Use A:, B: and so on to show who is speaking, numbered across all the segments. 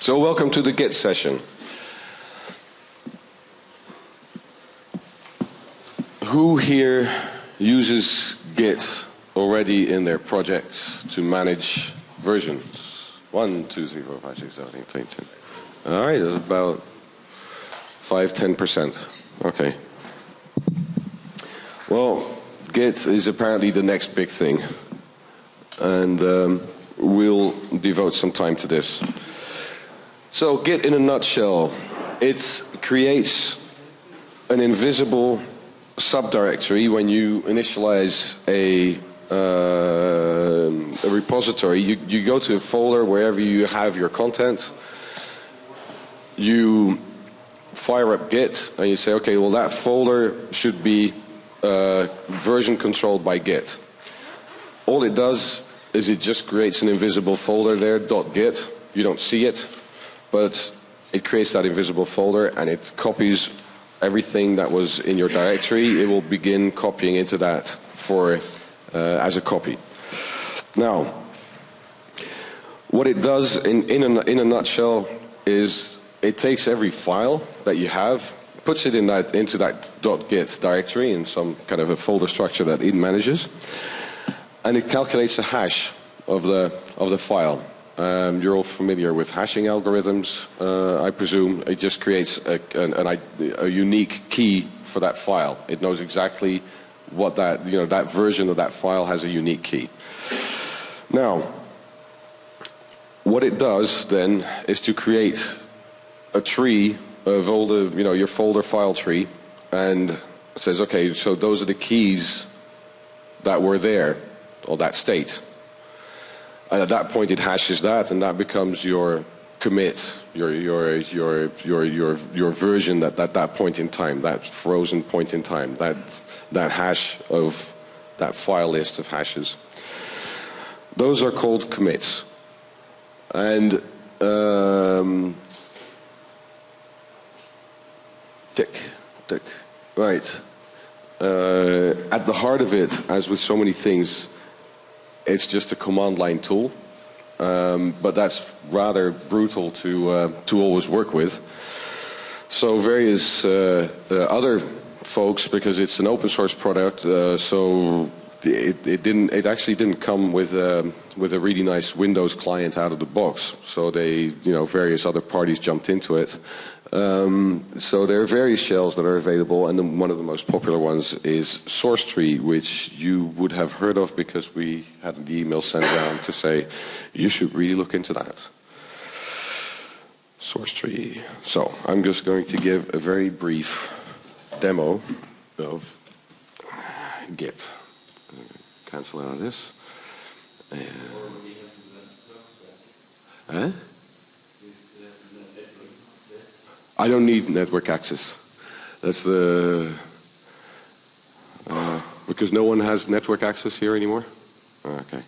A: So welcome to the Git session. Who here uses Git already in their projects to manage versions? 1, 2, 3, 4, 5, 6, 7, 8, 9, 10. All right, that's about 5–10%. Okay. Well, Git is apparently the next big thing, and we'll devote some time to this. So Git in a nutshell, it creates an invisible subdirectory when you initialize a repository. You go to a folder wherever you have your content, you fire up Git and you say, okay, well that folder should be version controlled by Git. All it does is it just creates an invisible folder there, .git. You don't see it, but it creates that invisible folder and it copies everything that was in your directory. It will begin copying into that for as a copy. Now, what it does in a nutshell is it takes every file that you have, puts it into that .git directory in some kind of a folder structure that it manages, and it calculates a hash of the file. You're all familiar with hashing algorithms, I presume. It just creates a unique key for that file. It knows exactly what that version of that file has a unique key. Now, what it does then is to create a tree of all the, your folder file tree, and it says, okay, so those are the keys that were there, or that state. And at that point, it hashes that, and that becomes your commit, your version at that point in time, that frozen point in time, that hash of that file list of hashes. Those are called commits, and tick, right. At the heart of it, as with so many things, it's just a command line tool, but that's rather brutal to always work with. So various other folks, because it's an open source product, so it actually didn't come with a really nice Windows client out of the box. So various other parties jumped into it. So there are various shells that are available, and then one of the most popular ones is SourceTree, which you would have heard of because we had the email sent around to say you should really look into that. SourceTree. So I'm just going to give a very brief demo of Git. Cancel out of this. I don't need network access. That's because no one has network access here anymore? Okay.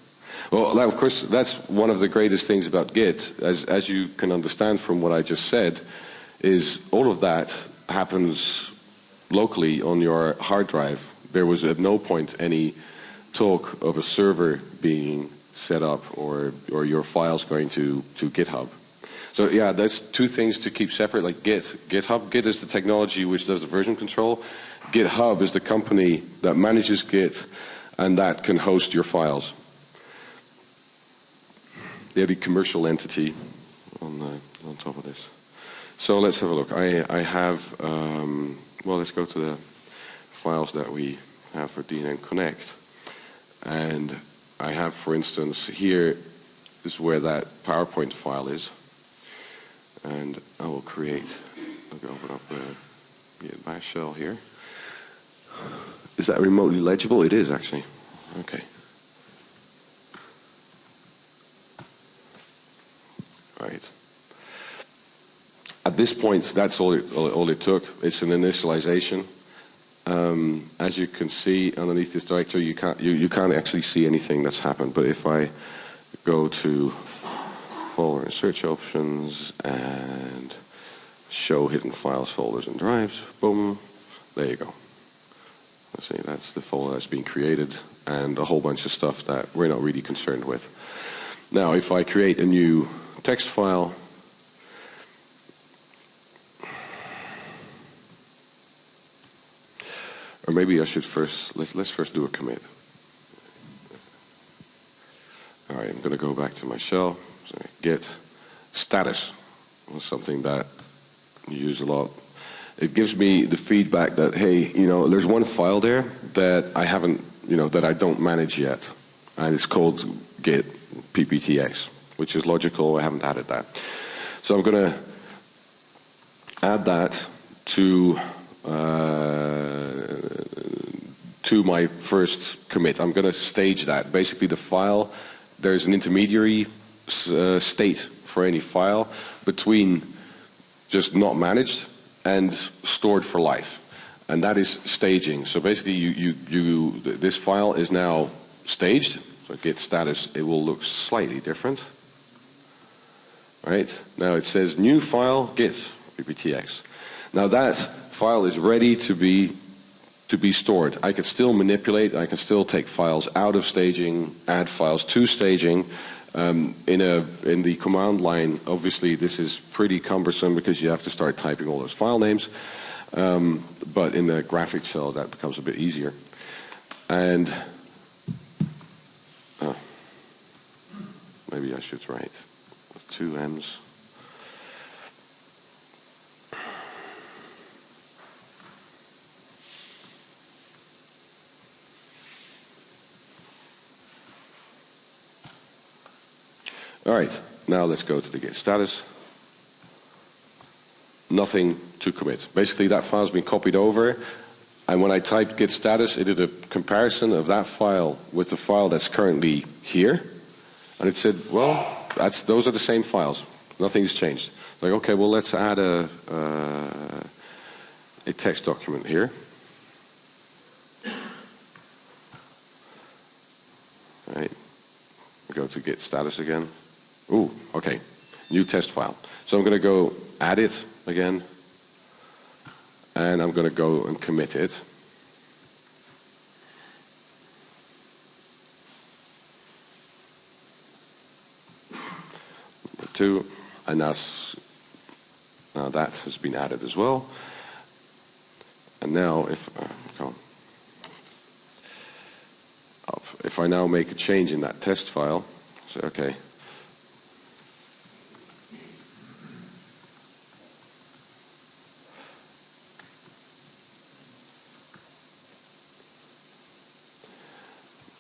A: Well, of course, that's one of the greatest things about Git, as you can understand from what I just said, is all of that happens locally on your hard drive. There was at no point any talk of a server being set up or your files going to GitHub. So yeah, that's two things to keep separate, like GitHub. Git is the technology which does the version control. GitHub is the company that manages Git and that can host your files. They're the commercial entity on top of this. So let's have a look. I have, well, let's go to the files that we have for DNN-Connect. And I have, for instance, here is where that PowerPoint file is. And I will open up the bash shell here. Is that remotely legible? It is, actually. Okay. Right. At this point, that's all it took. It's an initialization. As you can see underneath this directory, you can't actually see anything that's happened. But if I go to folder and search options and show hidden files, folders, and drives, boom, there you go. Let's see, that's the folder that's being created, and a whole bunch of stuff that we're not really concerned with. Now, if I create a new text file, Or maybe I should first, let's first do a commit. All right, I'm going to go back to my shell. So git status was something that you use a lot. It gives me the feedback that, hey, there's one file there that I haven't, that I don't manage yet. And it's called git pptx, which is logical. I haven't added that. So I'm going to add that to my first commit. I'm going to stage that. Basically, the file, there's an intermediary state for any file between just not managed and stored for life, and that is staging. So basically, this file is now staged. So git status, it will look slightly different. Right now, it says new file git pptx. Now that file is ready to be stored. I can still manipulate. I can still take files out of staging, add files to staging. In the command line, obviously this is pretty cumbersome because you have to start typing all those file names. But in the graphic shell, that becomes a bit easier. And maybe I should write with 2 M's. All right, now let's go to the git status. Nothing to commit. Basically, that file's been copied over, and when I typed git status, it did a comparison of that file with the file that's currently here, and it said, well, those are the same files. Nothing's changed. Like, okay, well, let's add a text document here. All right, go to git status again. Ooh, okay, new test file. So I'm going to go add it again, and I'm going to go and commit it. Number 2, and now that has been added as well. And now if I now make a change in that test file, say okay.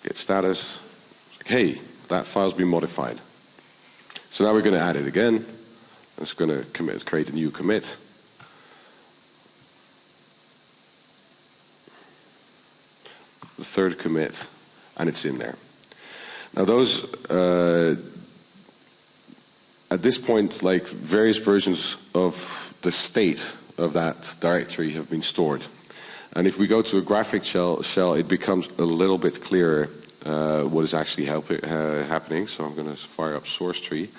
A: Git status, hey, that file's been modified. So now we're going to add it again. It's going to create a new commit. The 3rd commit, and it's in there. Now those, at this point, like various versions of the state of that directory have been stored. And if we go to a graphic shell, it becomes a little bit clearer what is actually happening. So I'm going to fire up source tree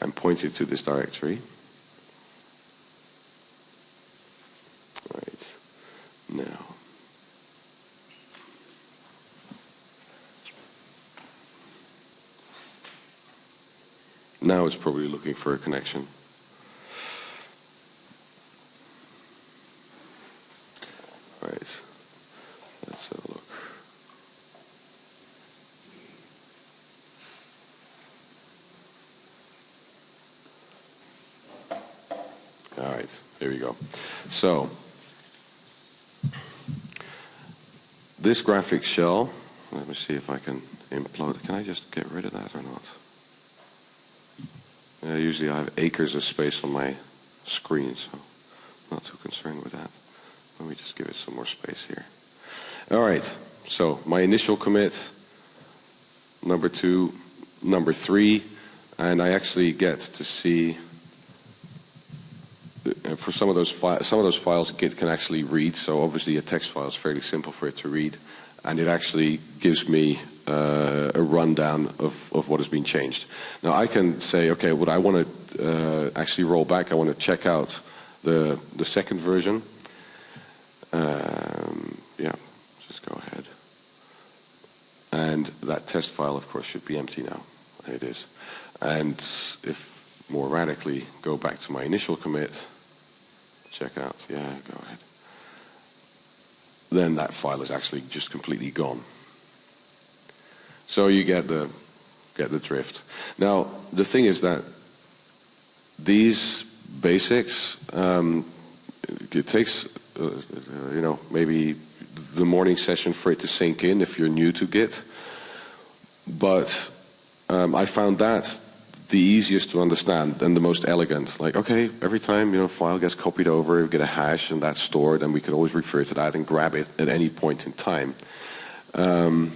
A: and point it to this directory. All right. Now it's probably looking for a connection. All right. Let's have a look. All right, here we go. So, this graphic shell, let me see if I can implode. Can I just get rid of that or not? Usually I have acres of space on my screen, so I'm not too concerned with that. Let me just give it some more space here. All right, so my initial commit, number 2, number 3, and I actually get to see for some of those files Git can actually read. So obviously a text file is fairly simple for it to read, and it actually gives me a rundown of what has been changed. Now I can say, okay, what I want to actually roll back, I want to check out the second version. Yeah, just go ahead. And that test file, of course, should be empty now. And it is. And if more radically, go back to my initial commit, check out, yeah, go ahead. then that file is actually just completely gone. So you get the drift. Now, the thing is that these basics, it takes, maybe the morning session for it to sink in if you're new to Git. But I found that the easiest to understand and the most elegant. Like, okay, every time a file gets copied over, we get a hash and that's stored, and we can always refer to that and grab it at any point in time. But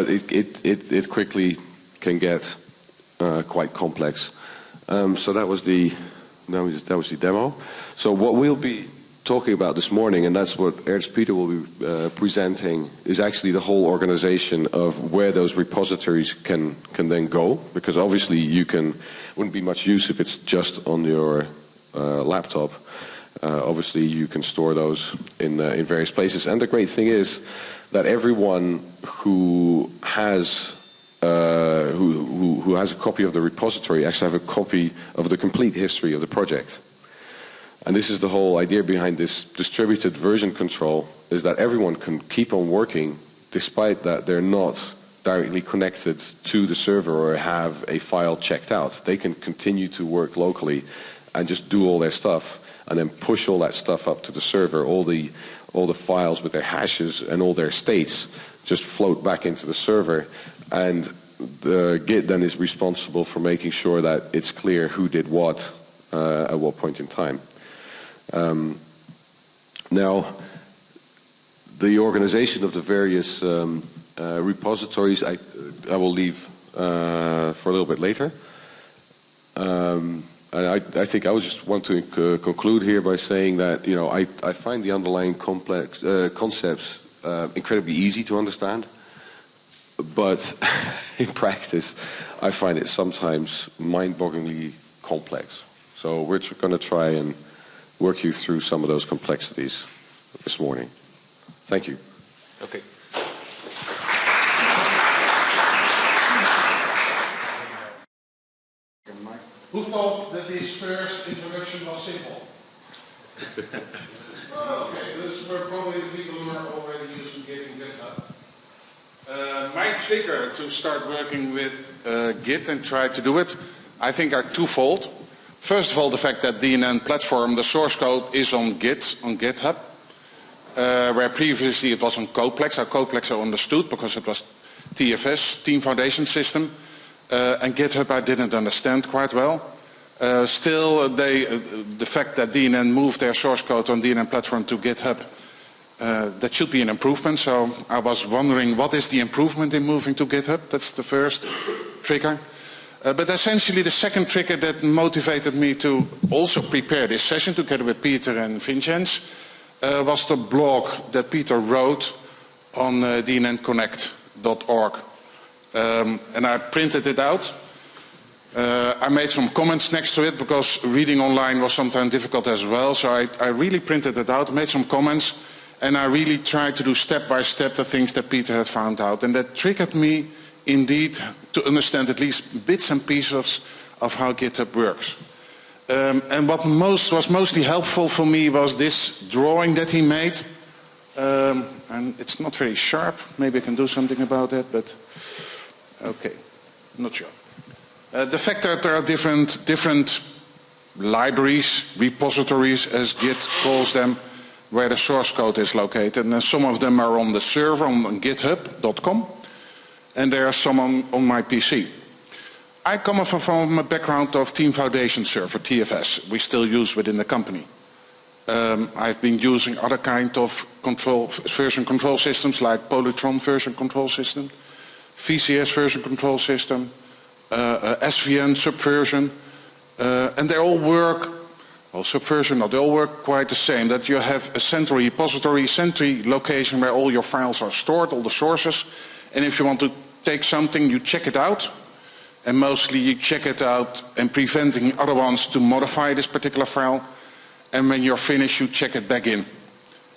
A: it quickly can get quite complex. So that was the demo. So what we'll be talking about this morning, and that's what Ernst Peter will be presenting, is actually the whole organization of where those repositories can then go. Because obviously wouldn't be much use if it's just on your laptop. Obviously you can store those in various places. And the great thing is that everyone who has a copy of the repository actually have a copy of the complete history of the project. And this is the whole idea behind this distributed version control, is that everyone can keep on working despite that they're not directly connected to the server or have a file checked out. They can continue to work locally and just do all their stuff and then push all that stuff up to the server. All the files with their hashes and all their states just float back into the server, and the Git then is responsible for making sure that it's clear who did what at what point in time. Now, the organization of the various repositories I will leave for a little bit later. And I think I would just want to conclude here by saying that I find the underlying complex concepts incredibly easy to understand, but in practice I find it sometimes mind-bogglingly complex. So we're going to try and work you through some of those complexities this morning. Thank you.
B: Okay.
C: Who thought that this first introduction was simple? Oh, okay, those were probably the people who are already using Git and GitHub. My trigger to start working with Git and try to do it, I think, are twofold. First of all, the fact that DNN platform, the source code is on Git, on GitHub, where previously it was on Codeplex. Codeplex I understood because it was TFS, Team Foundation System, and GitHub I didn't understand quite well. Still, the fact that DNN moved their source code on DNN platform to GitHub, that should be an improvement. So I was wondering, what is the improvement in moving to GitHub? That's the first trigger. But essentially the second trigger that motivated me to also prepare this session together with Peter and Vincenz was the blog that Peter wrote on DNN-Connect.org. And I printed it out. I made some comments next to it because reading online was sometimes difficult as well. So I really printed it out, made some comments, and I really tried to do step by step the things that Peter had found out. And that triggered me indeed to understand at least bits and pieces of how GitHub works. And what was mostly helpful for me was this drawing that he made. And it's not very sharp. Maybe I can do something about that, but okay, not sure. The fact that there are different libraries, repositories as Git calls them, where the source code is located, and some of them are on the server on github.com, and there are some on my PC. I come from a background of Team Foundation Server, TFS, we still use within the company. I've been using other kind of version control systems like Polytron version control system, VCS version control system, SVN subversion, and they all work, well, subversion, they all work quite the same, that you have a central repository, central location where all your files are stored, all the sources, and if you want to take something, you check it out, and mostly you check it out and preventing other ones to modify this particular file, and when you're finished, you check it back in.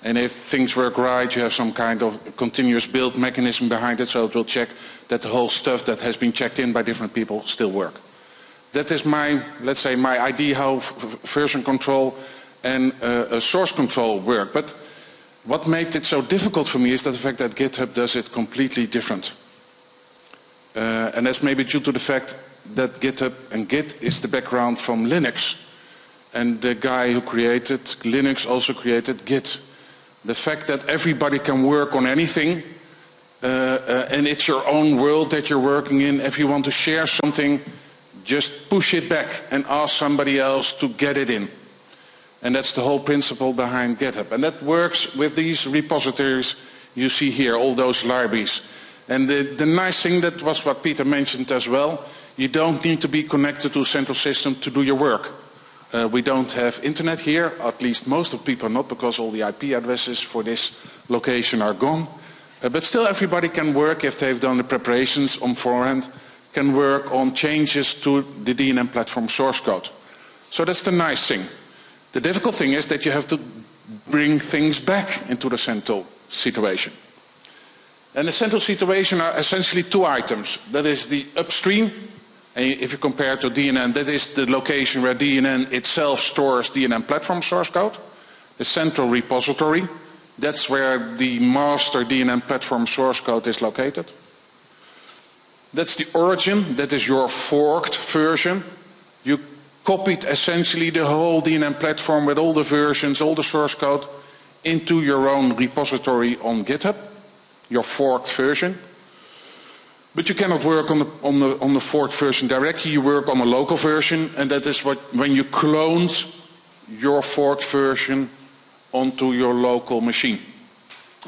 C: And if things work right, you have some kind of continuous build mechanism behind it, so it will check that the whole stuff that has been checked in by different people still work. That is my, let's say, my idea how version control and source control work. But what made it so difficult for me is the fact that GitHub does it completely different. And that's maybe due to the fact that GitHub and Git is the background from Linux. And the guy who created Linux also created Git. The fact that everybody can work on anything, and it's your own world that you're working in. If you want to share something, just push it back and ask somebody else to get it in. And that's the whole principle behind GitHub. And that works with these repositories you see here, all those libraries. And the nice thing, that was what Peter mentioned as well, you don't need to be connected to a central system to do your work. We don't have internet here, at least most of people not, because all the IP addresses for this location are gone. But still everybody can work, if they've done the preparations on forehand, can work on changes to the DNN platform source code. So that's the nice thing. The difficult thing is that you have to bring things back into the central situation. And the central situation are essentially two items. That is the upstream, and if you compare to DNN, that is the location where DNN itself stores DNN platform source code. The central repository, that's where the master DNN platform source code is located. That's the origin, that is your forked version. You copied essentially the whole DNN platform with all the versions, all the source code, into your own repository on GitHub, your forked version. But you cannot work on the forked version directly, you work on a local version, and that is when you clone your forked version onto your local machine.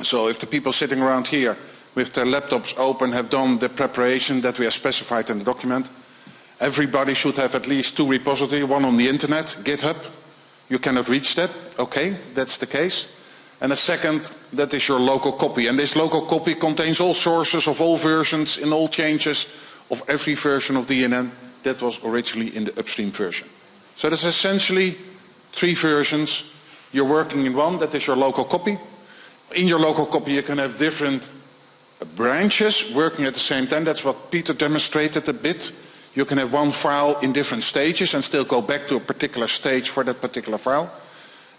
C: So if the people sitting around here with their laptops open have done the preparation that we have specified in the document, everybody should have at least two repositories, one on the internet, GitHub. You cannot reach that, okay, that's the case. And a second, that is your local copy. And this local copy contains all sources of all versions and all changes of every version of DNN that was originally in the upstream version. So there's essentially three versions. You're working in one, that is your local copy. In your local copy you can have different branches working at the same time. That's what Peter demonstrated a bit. You can have one file in different stages and still go back to a particular stage for that particular file.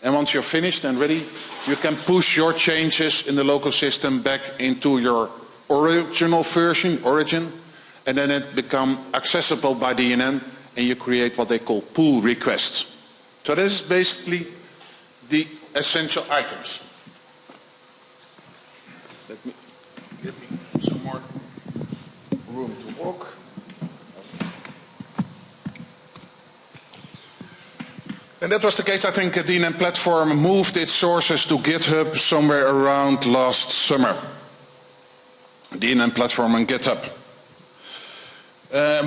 C: And once you're finished and ready, you can push your changes in the local system back into your original version, origin, and then it becomes accessible by DNN, and you create what they call pull requests. So this is basically the essential items. Let me give me some more room to walk. And that was the case, I think, the DNN platform moved its sources to GitHub somewhere around last summer. DNN platform and GitHub.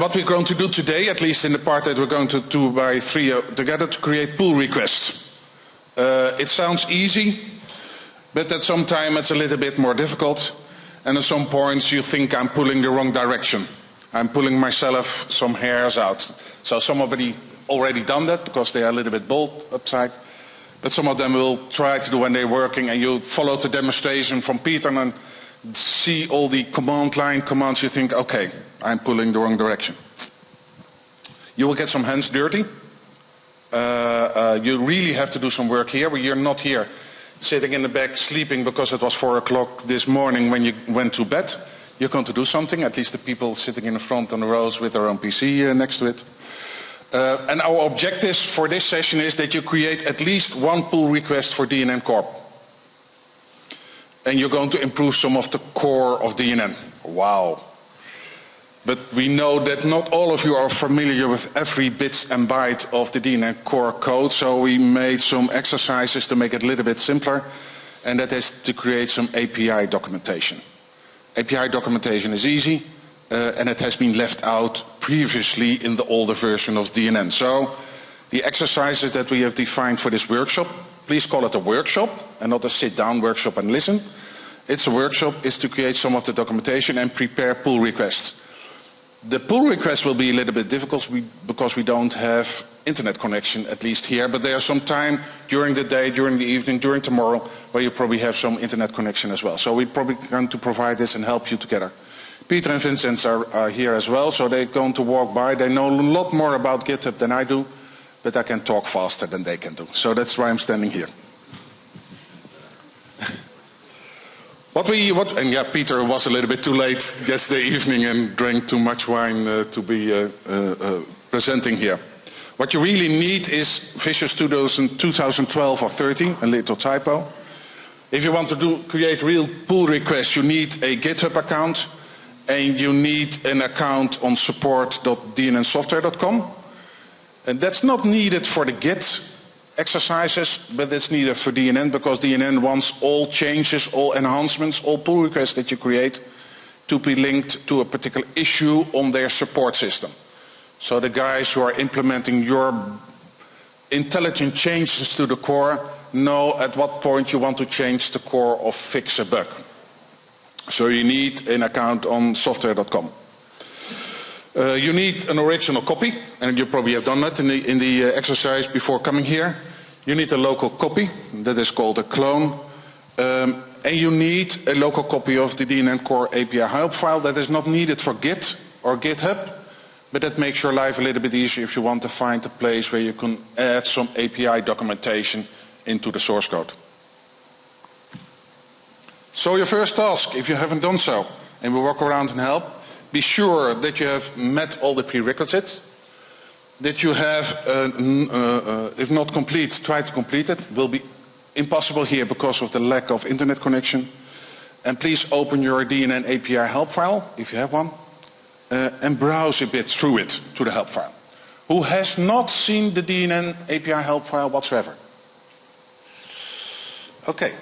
C: What we're going to do today, at least in the part that we're going to do by three together, to create pull requests. It sounds easy, but at some time it's a little bit more difficult. And at some points you think I'm pulling the wrong direction. I'm pulling myself some hairs out. So somebody already done that because they are a little bit bold upside, but some of them will try to do when they're working, and you follow the demonstration from Peter and see all the command line commands, you think, okay, I'm pulling the wrong direction. You will get some hands dirty. You really have to do some work here, but you're not here sitting in the back sleeping because it was 4 o'clock this morning when you went to bed. You're going to do something, at least the people sitting in the front on the rows with their own PC next to it. And our objectives for this session is that you create at least one pull request for DNN Corp. And you're going to improve some of the core of DNN. Wow. But we know that not all of you are familiar with every bit and byte of the DNN core code, so we made some exercises to make it a little bit simpler, and that is to create some API documentation. API documentation is easy. And it has been left out previously in the older version of DNN. So the exercises that we have defined for this workshop, please call it a workshop and not a sit-down workshop and listen. It's a workshop, is to create some of the documentation and prepare pull requests. The pull request will be a little bit difficult because we don't have internet connection, at least here, but there's some time during the day, during the evening, during tomorrow, where you probably have some internet connection as well. So we're probably going to provide this and help you together. Peter and Vincent are here as well, so they're going to walk by. They know a lot more about GitHub than I do, but I can talk faster than they can do. So that's why I'm standing here. And yeah, Peter was a little bit too late yesterday evening and drank too much wine to be presenting here. What you really need is Visual Studio in 2012 or 13, a little typo. If you want to create real pull requests, you need a GitHub account and you need an account on support.dnnsoftware.com. And that's not needed for the Git exercises, but it's needed for DNN because DNN wants all changes, all enhancements, all pull requests that you create to be linked to a particular issue on their support system. So the guys who are implementing your intelligent changes to the core know at what point you want to change the core or fix a bug. So you need an account on software.com. You need an original copy, and you probably have done that in the exercise before coming here. You need a local copy, that is called a clone. And you need a local copy of the DNN Core API help file that is not needed for Git or GitHub, but that makes your life a little bit easier if you want to find a place where you can add some API documentation into the source code. So your first task, if you haven't done so, and we walk around and help, be sure that you have met all the prerequisites, that you have, if not complete, try to complete it. It will be impossible here because of the lack of internet connection. And please open your DNN API help file, if you have one, and browse a bit through it to the help file. Who has not seen the DNN API help file whatsoever? Okay.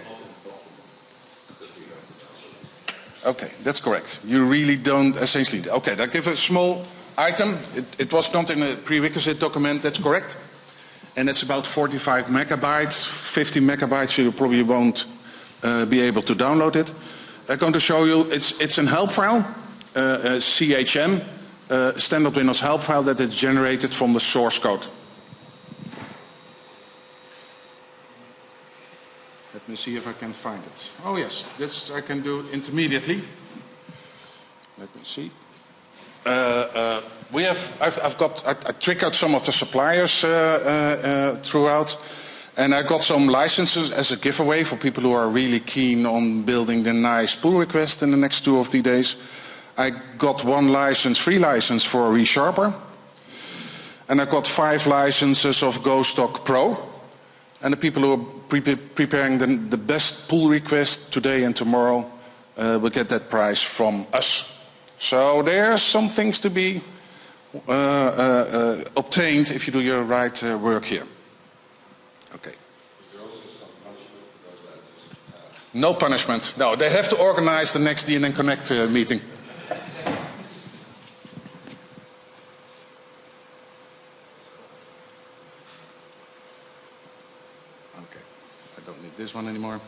C: Okay, that's correct. You really don't essentially. Okay, that gives a small item. It was not in a prerequisite document, that's correct. And it's about 45 megabytes, 50 megabytes, so you probably won't be able to download it. I'm going to show you, it's an help file, CHM, standard Windows help file that is generated from the source code. Let me see if I can find it. Oh yes, this I can do intermediately. Let me see. I trick out some of the suppliers throughout, and I got some licenses as a giveaway for people who are really keen on building the nice pull request in the next 2 or 3 days. I got 1 license, free license for ReSharper, and I got 5 licenses of GoStock Pro. And the people who are preparing the best pull request today and tomorrow will get that prize from us. So there are some things to be obtained if you do your right work here. Okay. Is there also some punishment for those that just No punishment. No, they have to organize the next DNN-Connect meeting. This one anymore.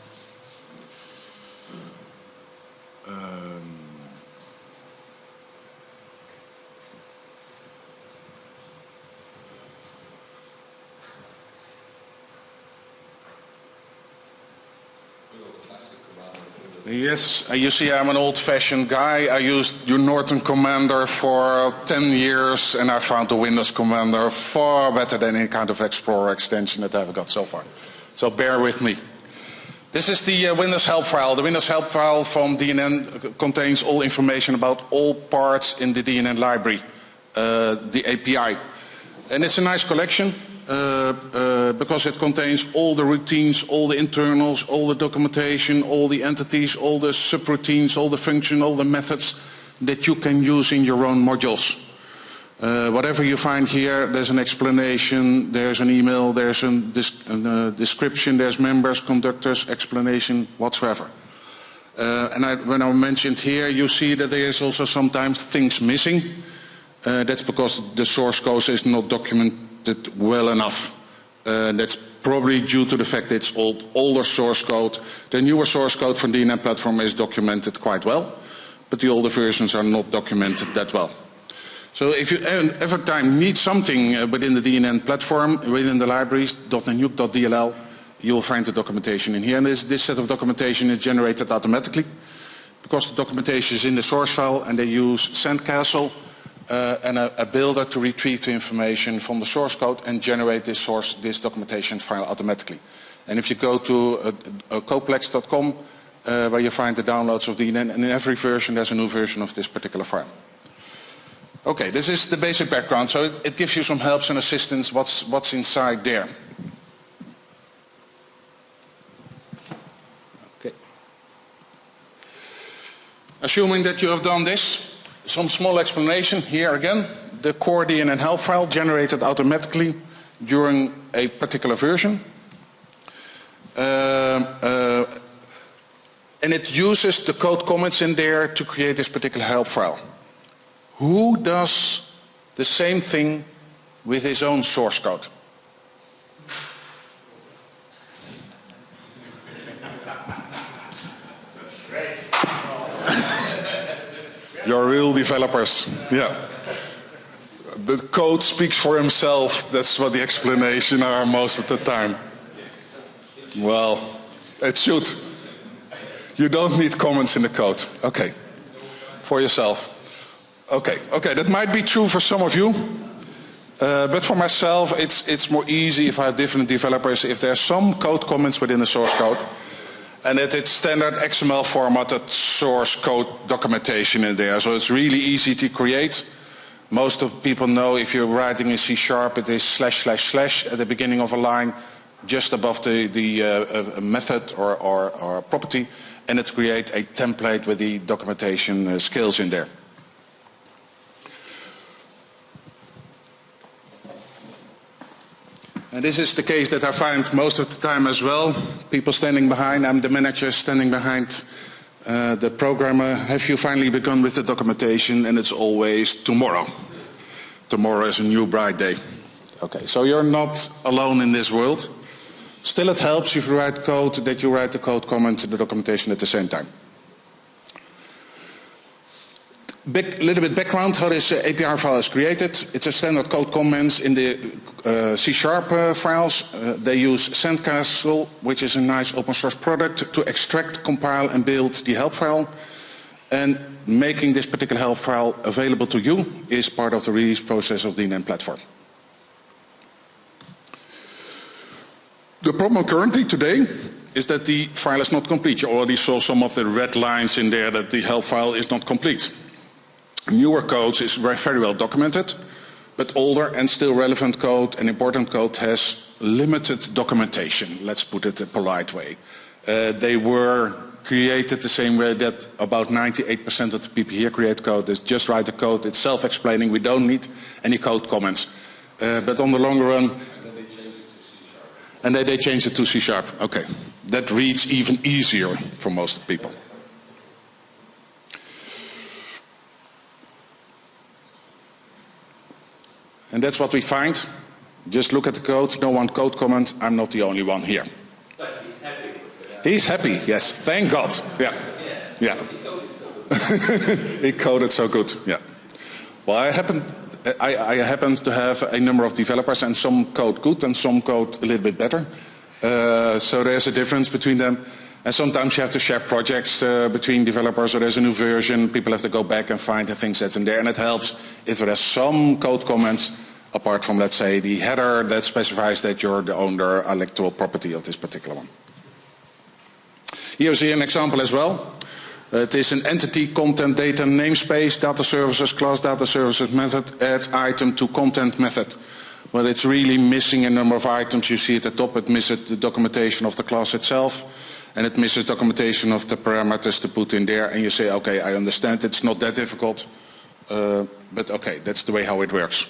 C: Yes, you see I'm an old-fashioned guy. I used your Norton Commander for 10 years and I found the Windows Commander far better than any kind of Explorer extension that I've got so far. So bear with me. This is the Windows help file. The Windows help file from DNN contains all information about all parts in the DNN library, the API. And it's a nice collection because it contains all the routines, all the internals, all the documentation, all the entities, all the subroutines, all the functions, all the methods that you can use in your own modules. Whatever you find here, there's an explanation, there's an email, there's a description, there's members, conductors, explanation, whatsoever. When I mentioned here, you see that there's also sometimes things missing. That's because the source code is not documented well enough. That's probably due to the fact that it's older source code. The newer source code from the DNN platform is documented quite well, but the older versions are not documented that well. So if you every time need something within the DNN platform, within the libraries, .NUke.dll, you will find the documentation in here. And this set of documentation is generated automatically because the documentation is in the source file, and they use Sandcastle and a builder to retrieve the information from the source code and generate this documentation file automatically. And if you go to coplex.com, where you find the downloads of DNN, and in every version there's a new version of this particular file. Okay, this is the basic background, so it gives you some helps and assistance what's inside there. Okay. Assuming that you have done this, some small explanation here again. The core DNN help file generated automatically during a particular version. And it uses the code comments in there to create this particular help file. Who does the same thing with his own source code? You're real developers, yeah. The code speaks for himself, that's what the explanation are most of the time. Well, it should. You don't need comments in the code. Okay, for yourself. Okay, that might be true for some of you, but for myself it's more easy if I have different developers, if there's some code comments within the source code, and that it's standard XML formatted source code documentation in there, so it's really easy to create. Most of people know if you're writing in C#, it is / at the beginning of a line, just above the method or property, and it creates a template with the documentation skills in there. And this is the case that I find most of the time as well. People standing behind, I'm the manager standing behind the programmer. Have you finally begun with the documentation? And it's always tomorrow. Tomorrow is a new bright day. Okay, so you're not alone in this world. Still it helps if you write code that you write the code comment and the documentation at the same time. Little bit background how this API file is created. It's a standard code comments in the C# files. They use Sandcastle, which is a nice open source product, to extract, compile and build the help file. And making this particular help file available to you is part of the release process of the DNN platform. The problem currently today is that the file is not complete. You already saw some of the red lines in there that the help file is not complete. Newer code is very well documented, but older and still relevant code and important code has limited documentation, let's put it a polite way. They were created the same way that about 98% of the people here create code. Is just write the code, it's self-explaining, we don't need any code comments. But on the long run, and then they change it to C#. Okay, that reads even easier for most people. And that's what we find. Just look at the code, no one code comment, I'm not the only one here.
B: But he's happy.
C: He's happy, yes, thank God. Yeah.
B: He coded so good.
C: He coded so good, yeah. Well, I happen to have a number of developers, and some code good and some code a little bit better. So there's a difference between them. And sometimes you have to share projects between developers, or there's a new version, people have to go back and find the things that's in there, and it helps if there are some code comments apart from, let's say, the header that specifies that you're the owner intellectual property of this particular one. Here you see an example as well. It is an entity, content, data, namespace, data services, class data services method, add item to content method. Well, it's really missing a number of items. You see at the top, it misses the documentation of the class itself, and it misses documentation of the parameters to put in there, and you say, okay, I understand, it's not that difficult, but okay, that's the way how it works.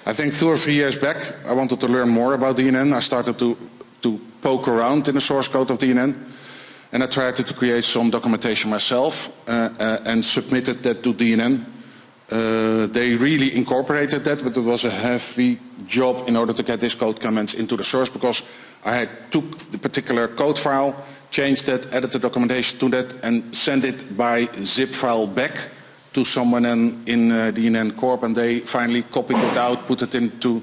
C: I think 2 or 3 years back, I wanted to learn more about DNN. I started to poke around in the source code of DNN, and I tried to create some documentation myself and submitted that to DNN. They really incorporated that, but it was a heavy job in order to get this code comments into the source, because I took the particular code file, changed that, added the documentation to that, and sent it by zip file back to someone in DNN Corp, and they finally copied it out, put it into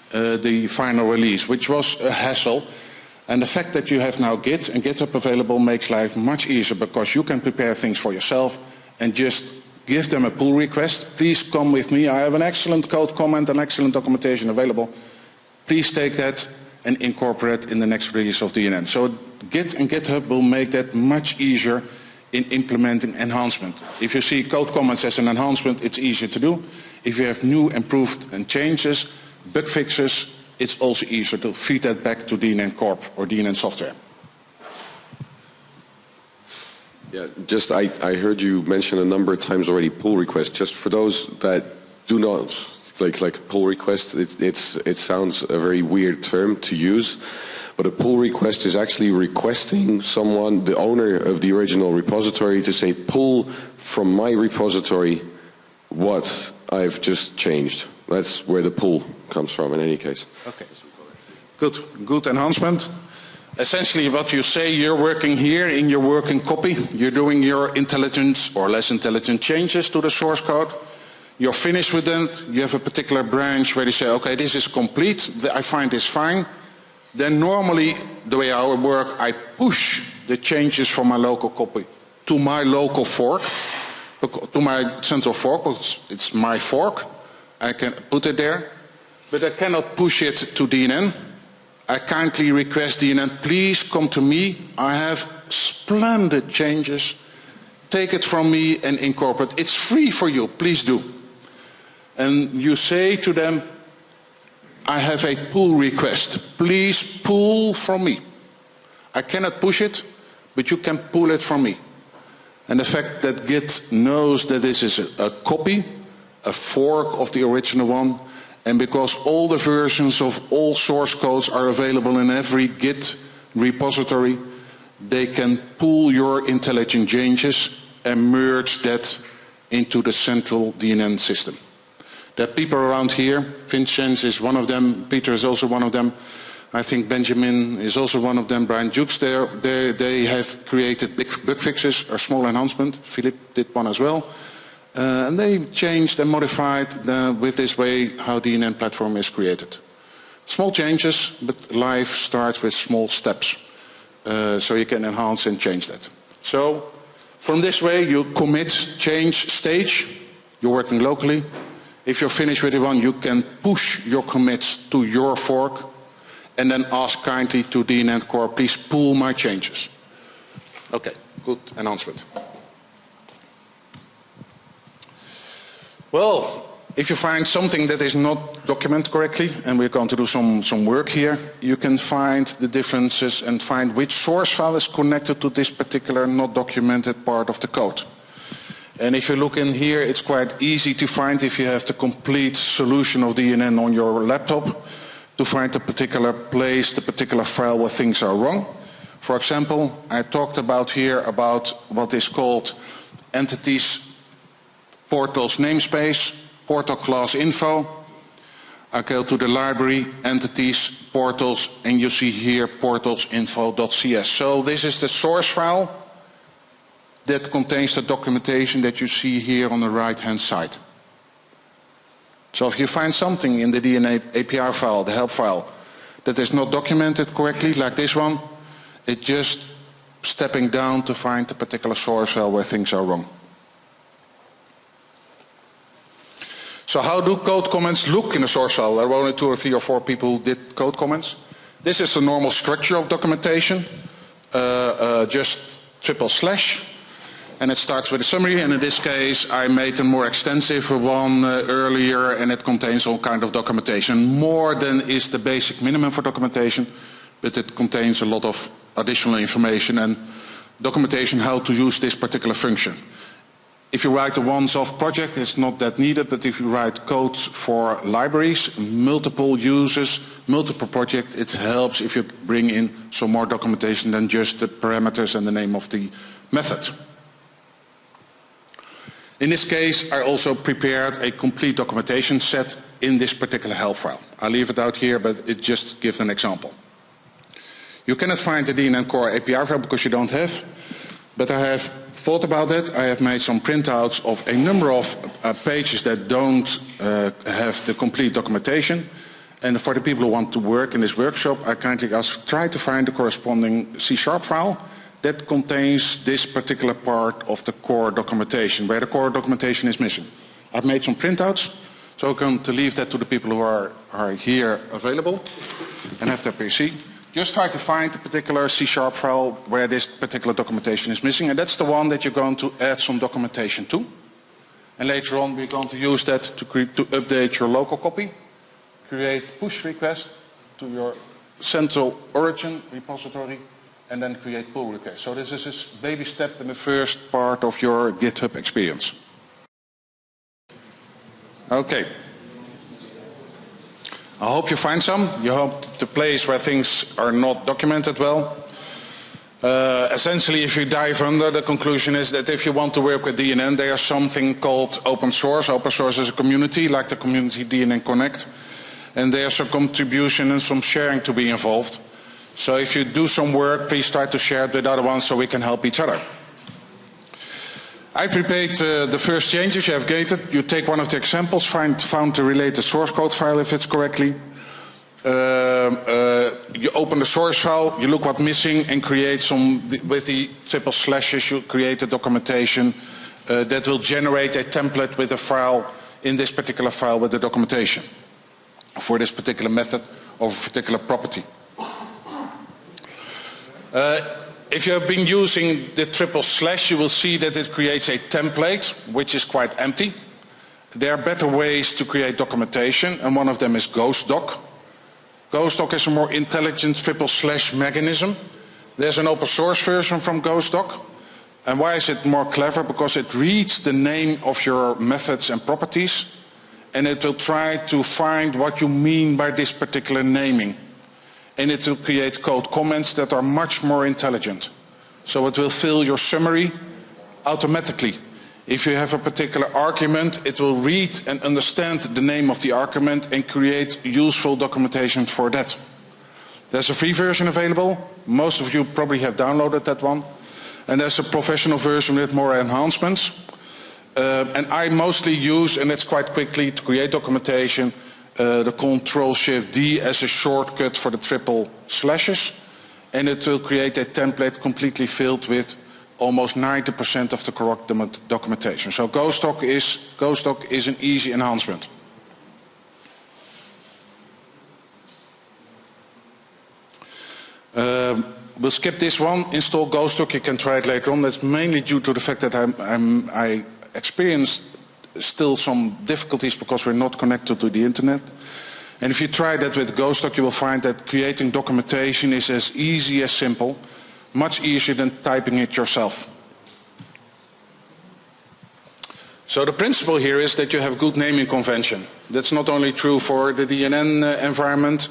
C: the final release, which was a hassle. And the fact that you have now Git and GitHub available makes life much easier because you can prepare things for yourself and just give them a pull request. Please come with me. I have an excellent code comment and excellent documentation available. Please take that and incorporate it in the next release of DNN. So Git and GitHub will make that much easier in implementing enhancement. If you see code comments as an enhancement, it's easier to do. If you have new, improved and changes, bug fixes, it's also easier to feed that back to DNN Corp or DNN software.
A: Yeah, just I heard you mention a number of times already pull request. Just for those that do not like pull request, it sounds a very weird term to use, but a pull request is actually requesting someone, the owner of the original repository, to say pull from my repository what I've just changed. That's where the pull comes from in any case.
C: Okay, good enhancement. Essentially what you say, you're working here in your working copy, you're doing your intelligent or less intelligent changes to the source code, you're finished with it, you have a particular branch where you say, okay, this is complete, I find this fine. Then normally, the way I work, I push the changes from my local copy to my local fork, to my central fork, it's my fork. I can put it there, but I cannot push it to DNN. I kindly request DNN, please come to me. I have splendid changes. Take it from me and incorporate. It's free for you, please do. And you say to them, I have a pull request. Please pull from me. I cannot push it, but you can pull it from me. And the fact that Git knows that this is a copy, a fork of the original one, and because all the versions of all source codes are available in every Git repository, they can pull your intelligent changes and merge that into the central DNN system. There are people around here. Vincenz is one of them. Peter is also one of them. I think Benjamin is also one of them. Brian Jukes, they have created big bug fixes or small enhancement. Philip did one as well. And they changed and modified with this way how the DNN platform is created. Small changes, but life starts with small steps. So you can enhance and change that. So from this way you commit, change, stage. You're working locally. If you're finished with one, you can push your commits to your fork and then ask kindly to DNN Core, please pull my changes. Okay, good announcement. Well, if you find something that is not documented correctly, and we're going to do some work here, you can find the differences and find which source file is connected to this particular not documented part of the code. And if you look in here, it's quite easy to find if you have the complete solution of DNN on your laptop, to find the particular place, the particular file where things are wrong. For example, I talked about here about what is called entities, portals namespace, portal class info. I go to the library, entities, portals, and you see here portals info.cs. So this is the source file that contains the documentation that you see here on the right-hand side. So if you find something in the DNA API file, the help file, that is not documented correctly, like this one, it's just stepping down to find the particular source file where things are wrong. So how do code comments look in a source file? There were only 2 or 3 or 4 people who did code comments. This is the normal structure of documentation, just // and it starts with a summary, and in this case I made a more extensive one earlier, and it contains all kind of documentation, more than is the basic minimum for documentation, but it contains a lot of additional information and documentation how to use this particular function. If you write a once-off project, it's not that needed, but if you write codes for libraries, multiple users, multiple projects, it helps if you bring in some more documentation than just the parameters and the name of the method. In this case, I also prepared a complete documentation set in this particular help file. I'll leave it out here, but it just gives an example. You cannot find the DNN Core API file because you don't have, but I have thought about it. I have made some printouts of a number of pages that don't have the complete documentation. And for the people who want to work in this workshop, I kindly ask, try to find the corresponding C# file that contains this particular part of the core documentation, where the core documentation is missing. I've made some printouts, so I'm going to leave that to the people who are here available and have their PC. Just try to find the particular C# file where this particular documentation is missing, and that's the one that you're going to add some documentation to. And later on, we're going to use that to update your local copy, create push request to your central origin repository, and then create pull request. So this is a baby step in the first part of your GitHub experience. Okay. I hope you find some. You hope the place where things are not documented well. Essentially, if you dive under, the conclusion is that if you want to work with DNN, there's something called open source. Open source is a community, like the community DNN-Connect. And there's some contribution and some sharing to be involved. So if you do some work, please try to share it with other ones so we can help each other. I prepared the first changes. You have gated. You take one of the examples, found the related source code file if it's correctly. You open the source file, you look what's missing, and create some, with the triple slashes, you create a documentation that will generate a template with a file in this particular file with the documentation for this particular method or particular property. If you have been using the triple slash, you will see that it creates a template, which is quite empty. There are better ways to create documentation, and one of them is GhostDoc. GhostDoc is a more intelligent triple slash mechanism. There's an open source version from GhostDoc. And why is it more clever? Because it reads the name of your methods and properties, and it will try to find what you mean by this particular naming. And it will create code comments that are much more intelligent. So it will fill your summary automatically. If you have a particular argument, it will read and understand the name of the argument and create useful documentation for that. There's a free version available. Most of you probably have downloaded that one. And there's a professional version with more enhancements. And I mostly use, and it's quite quickly, to create documentation, the Ctrl-Shift-D as a shortcut for the triple slashes, and it will create a template completely filled with almost 90% of the correct documentation. So GhostDoc is an easy enhancement. We'll skip this one. Install GhostDoc. You can try it later on. That's mainly due to the fact that I experienced still some difficulties because we're not connected to the internet. And if you try that with GhostDoc, you will find that creating documentation is as easy as simple, much easier than typing it yourself. So the principle here is that you have good naming convention. That's not only true for the DNN environment,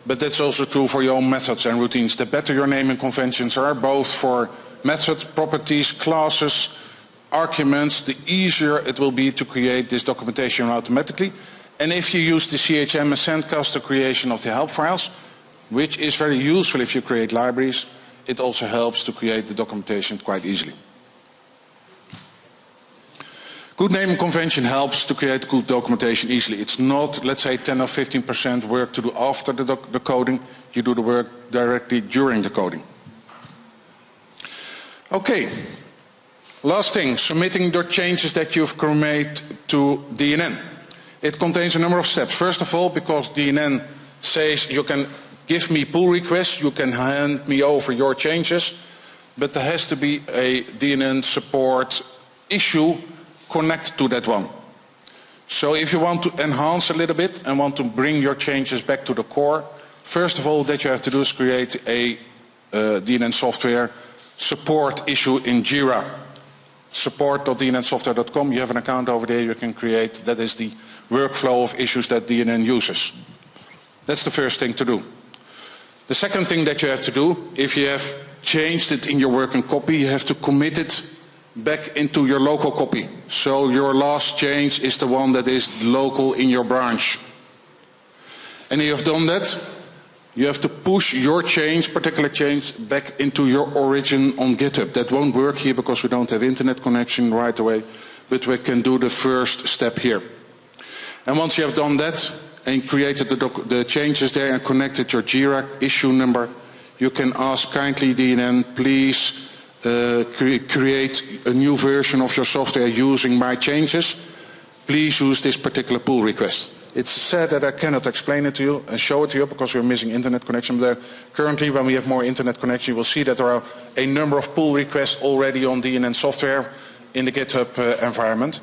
C: but that's also true for your own methods and routines. The better your naming conventions are, both for methods, properties, classes, arguments, the easier it will be to create this documentation automatically. And if you use the CHM and Sandcastle creation of the help files, which is very useful if you create libraries, it also helps to create the documentation quite easily. Good naming convention helps to create good documentation easily. It's not, let's say, 10 or 15% work to do after the coding. You do the work directly during the coding. Okay. Last thing, submitting the changes that you've made to DNN. It contains a number of steps. First of all, because DNN says you can give me pull requests, you can hand me over your changes, but there has to be a DNN support issue connected to that one. So if you want to enhance a little bit and want to bring your changes back to the core, first of all, that you have to do is create a DNN software support issue in Jira. Support.dnnsoftware.com. You have an account over there you can create. That is the workflow of issues that DNN uses. That's the first thing to do. The second thing that you have to do, if you have changed it in your working copy, you have to commit it back into your local copy. So your last change is the one that is local in your branch. And if you have done that, you have to push your change, particular change, back into your origin on GitHub. That won't work here because we don't have internet connection right away, but we can do the first step here. And once you have done that, and created the changes there and connected your Jira issue number, you can ask kindly DNN, please create a new version of your software using my changes. Please use this particular pull request. It's sad that I cannot explain it to you and show it to you because we're missing internet connection. But currently, when we have more internet connection, you will see that there are a number of pull requests already on DNN software in the GitHub environment.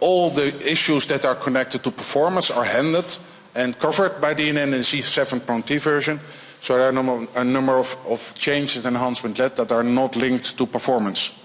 C: All the issues that are connected to performance are handled and covered by DNN in the C7.t version. So there are a number of changes and enhancements that are not linked to performance.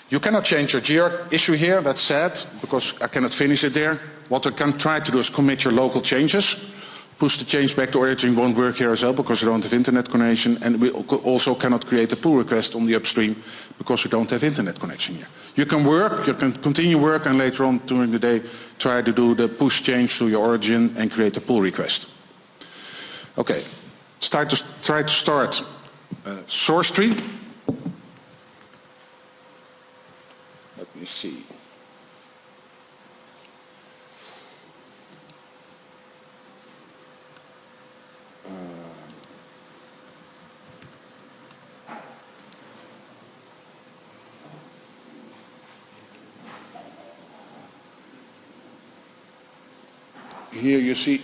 C: You cannot change your Jira issue here, that's sad, because I cannot finish it there. What I can try to do is commit your local changes. Push the change back to origin won't work here as well because you don't have internet connection, and we also cannot create a pull request on the upstream because you don't have internet connection here. You can work, you can continue work, and later on during the day try to do the push change to your origin and create a pull request. Okay, try to start source tree. Let me see. Here you see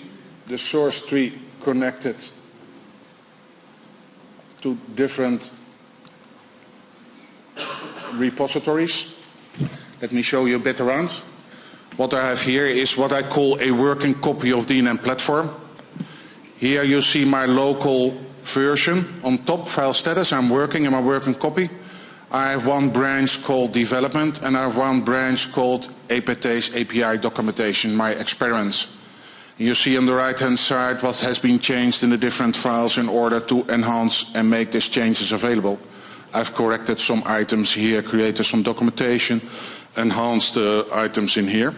C: the source tree connected to different repositories. Let me show you a bit around. What I have here is what I call a working copy of DNN platform. Here you see my local version on top, file status. I'm working in my working copy. I have one branch called development, and I have one branch called APT's API documentation, my experiments. You see on the right hand side what has been changed in the different files in order to enhance and make these changes available. I've corrected some items here, created some documentation, enhanced the items in here.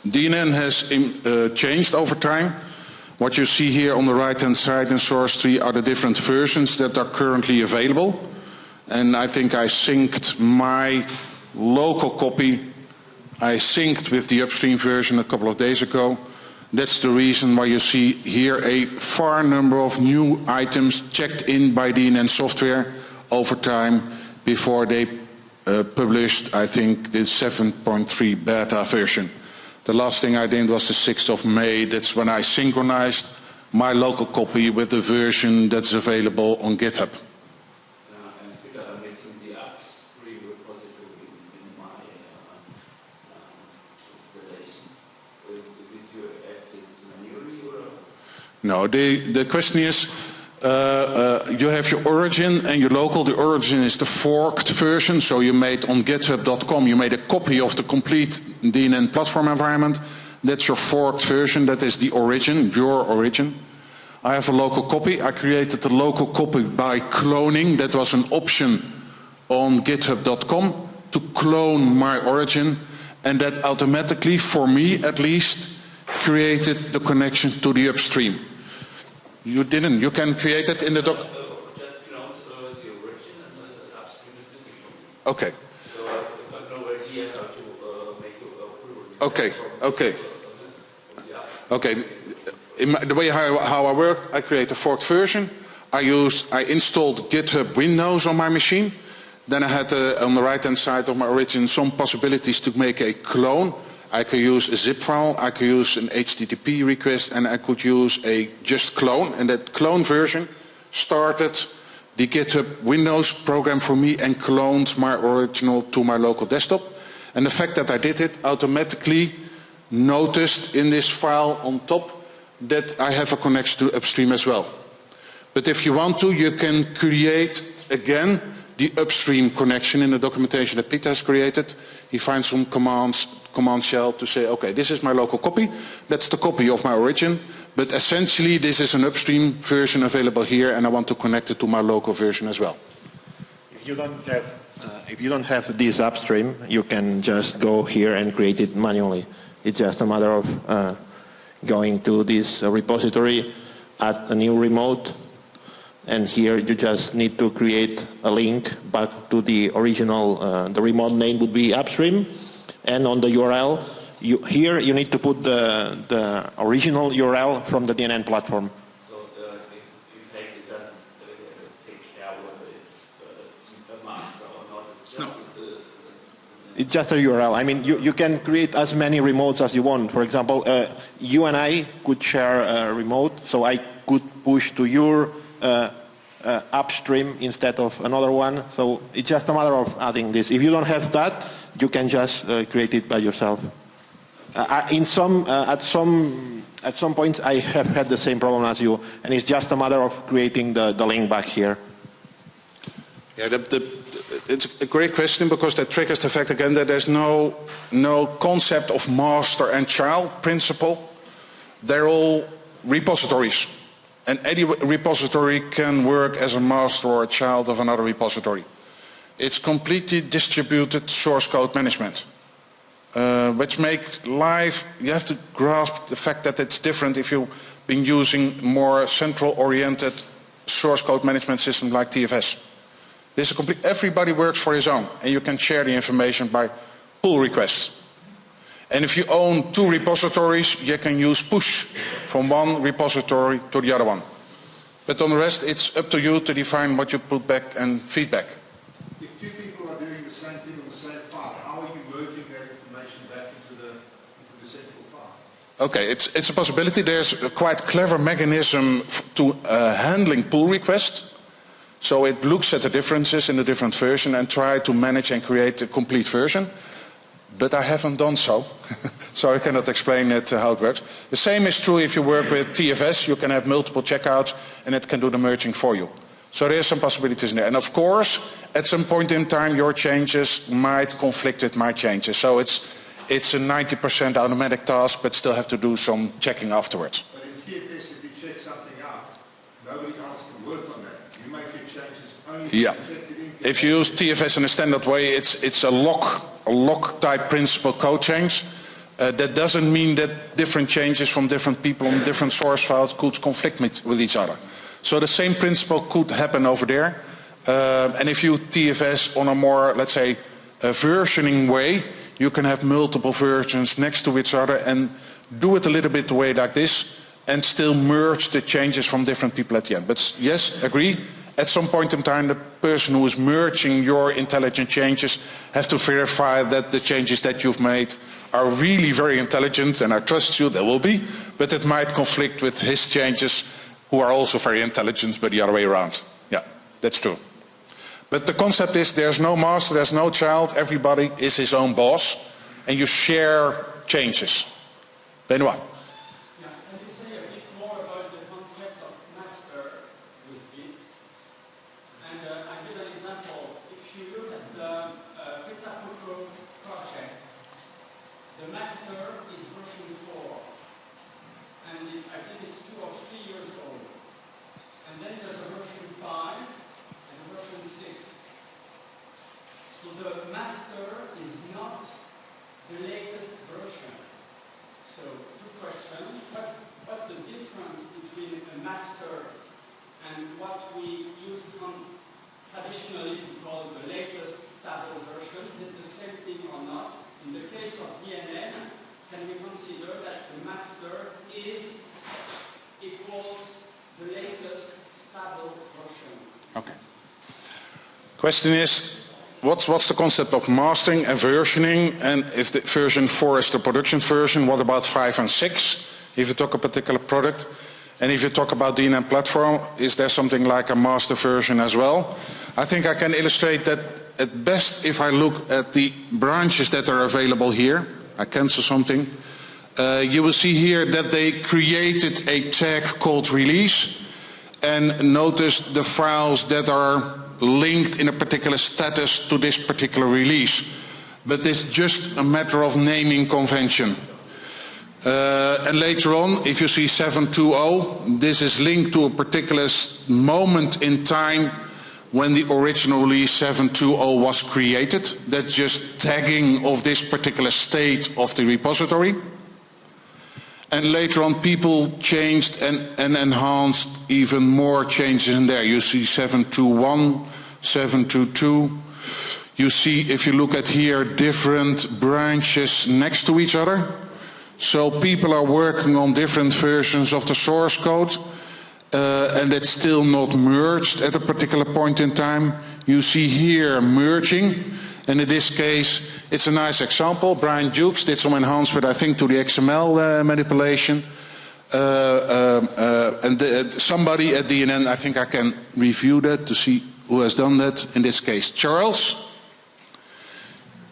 C: DNN has changed over time. What you see here on the right hand side in source tree are the different versions that are currently available. And I think I synced my local copy. I synced with the upstream version a couple of days ago. That's the reason why you see here a far number of new items checked in by DNN software over time before they published, I think, the 7.3 beta version. The last thing I did was the 6th of May. That's when I synchronized my local copy with the version that's available on GitHub.
B: I'm missing the upstream repository in my installation. Did you add this manually or?
C: No, the question is, you have your origin and your local. The origin is the forked version, so you made on github.com, you made a copy of the complete DNN platform environment. That's your forked version, that is the origin, your origin. I have a local copy. I created a local copy by cloning. That was an option on github.com to clone my origin, and that automatically, for me at least, created the connection to the upstream. You didn't. You can create it in the doc.
B: Just clone the origin and the upstream is missing.
C: Okay.
B: So I have no idea how to make a
C: Okay. Okay. Okay. The way how I work, I create a forked version. I installed GitHub Windows on my machine. Then I had on the right hand side of my origin some possibilities to make a clone. I could use a zip file, I could use an HTTP request, and I could use a just clone. And that clone version started the GitHub Windows program for me and cloned my original to my local desktop. And the fact that I did it automatically noticed in this file on top that I have a connection to upstream as well. But if you want to, you can create again the upstream connection in the documentation that Peter has created. He finds some command shell to say, okay, this is my local copy. That's the copy of my origin. But essentially, this is an upstream version available here, and I want to connect it to my local version as well.
D: If you don't have this upstream, you can just go here and create it manually. It's just a matter of going to this repository, add a new remote, and here you just need to create a link back to the original, the remote name would be upstream, and on the URL here you need to put the original URL from the DNN platform.
B: So in fact, it doesn't take care whether it's a master or not. It's just
D: It's just a URL. I mean, you can create as many remotes as you want. For example, you and I could share a remote, so I could push to your upstream instead of another one. So it's just a matter of adding this. If you don't have that, you can just create it by yourself. At some points, I have had the same problem as you, and it's just a matter of creating the link back here.
C: Yeah, it's a great question because that triggers the fact again that there's no concept of master and child principle. They're all repositories. And any repository can work as a master or a child of another repository. It's completely distributed source code management, which makes life, you have to grasp the fact that it's different if you've been using more central-oriented source code management system like TFS. This is everybody works for his own, and you can share the information by pull requests. And if you own 2 repositories, you can use push from one repository to the other one. But on the rest, it's up to you to define what you put back and feedback.
E: If 2 people are doing the same thing on the same file, how are you merging that information back into the central file?
C: Okay, it's a possibility. There's a quite clever mechanism to handling pull requests. So it looks at the differences in the different version and try to manage and create a complete version. But I haven't done so, so I cannot explain it how it works. The same is true if you work with TFS. You can have multiple checkouts and it can do the merging for you. So there are some possibilities in there. And of course, at some point in time, your changes might conflict with my changes. So it's a 90% automatic task, but still have to do some checking afterwards.
E: But in TFS, if you check something out, nobody else can work on that. You make your changes only if you check it in.
C: If you use TFS in a standard way, it's a lock type principal code change. That doesn't mean that different changes from different people on different source files could conflict with each other. So the same principle could happen over there. And if you TFS on a more, let's say, versioning way, you can have multiple versions next to each other and do it a little bit the way like this and still merge the changes from different people at the end. But yes, agree. At some point in time, the person who is merging your intelligent changes has to verify that the changes that you've made are really very intelligent, and I trust you, they will be, but it might conflict with his changes, who are also very intelligent, but the other way around. Yeah, that's true. But the concept is there's no master, there's no child, everybody is his own boss, and you share changes. Benoit.
F: Traditionally to call the latest stable version. Is it the same thing or not? In the case of DNN, can we consider that the master equals the latest stable version?
C: Okay. Question is, what's the concept of mastering and versioning? And if the version 4 is the production version, what about 5 and 6? If you talk a particular product. And if you talk about DNN platform, is there something like a master version as well? I think I can illustrate that at best if I look at the branches that are available here. I cancel something. You will see here that they created a tag called release, and notice the files that are linked in a particular status to this particular release. But it's just a matter of naming convention. And later on, if you see 720, this is linked to a particular moment in time when the original release 720 was created. That's just tagging of this particular state of the repository. And later on, people changed and enhanced even more changes in there. You see 721, 722. You see, if you look at here, different branches next to each other. So people are working on different versions of the source code, and it's still not merged at a particular point in time. You see here merging, and in this case, it's a nice example. Brian Dukes did some enhancement, I think, to the XML manipulation. Somebody at DNN, I think I can review that to see who has done that. In this case, Charles.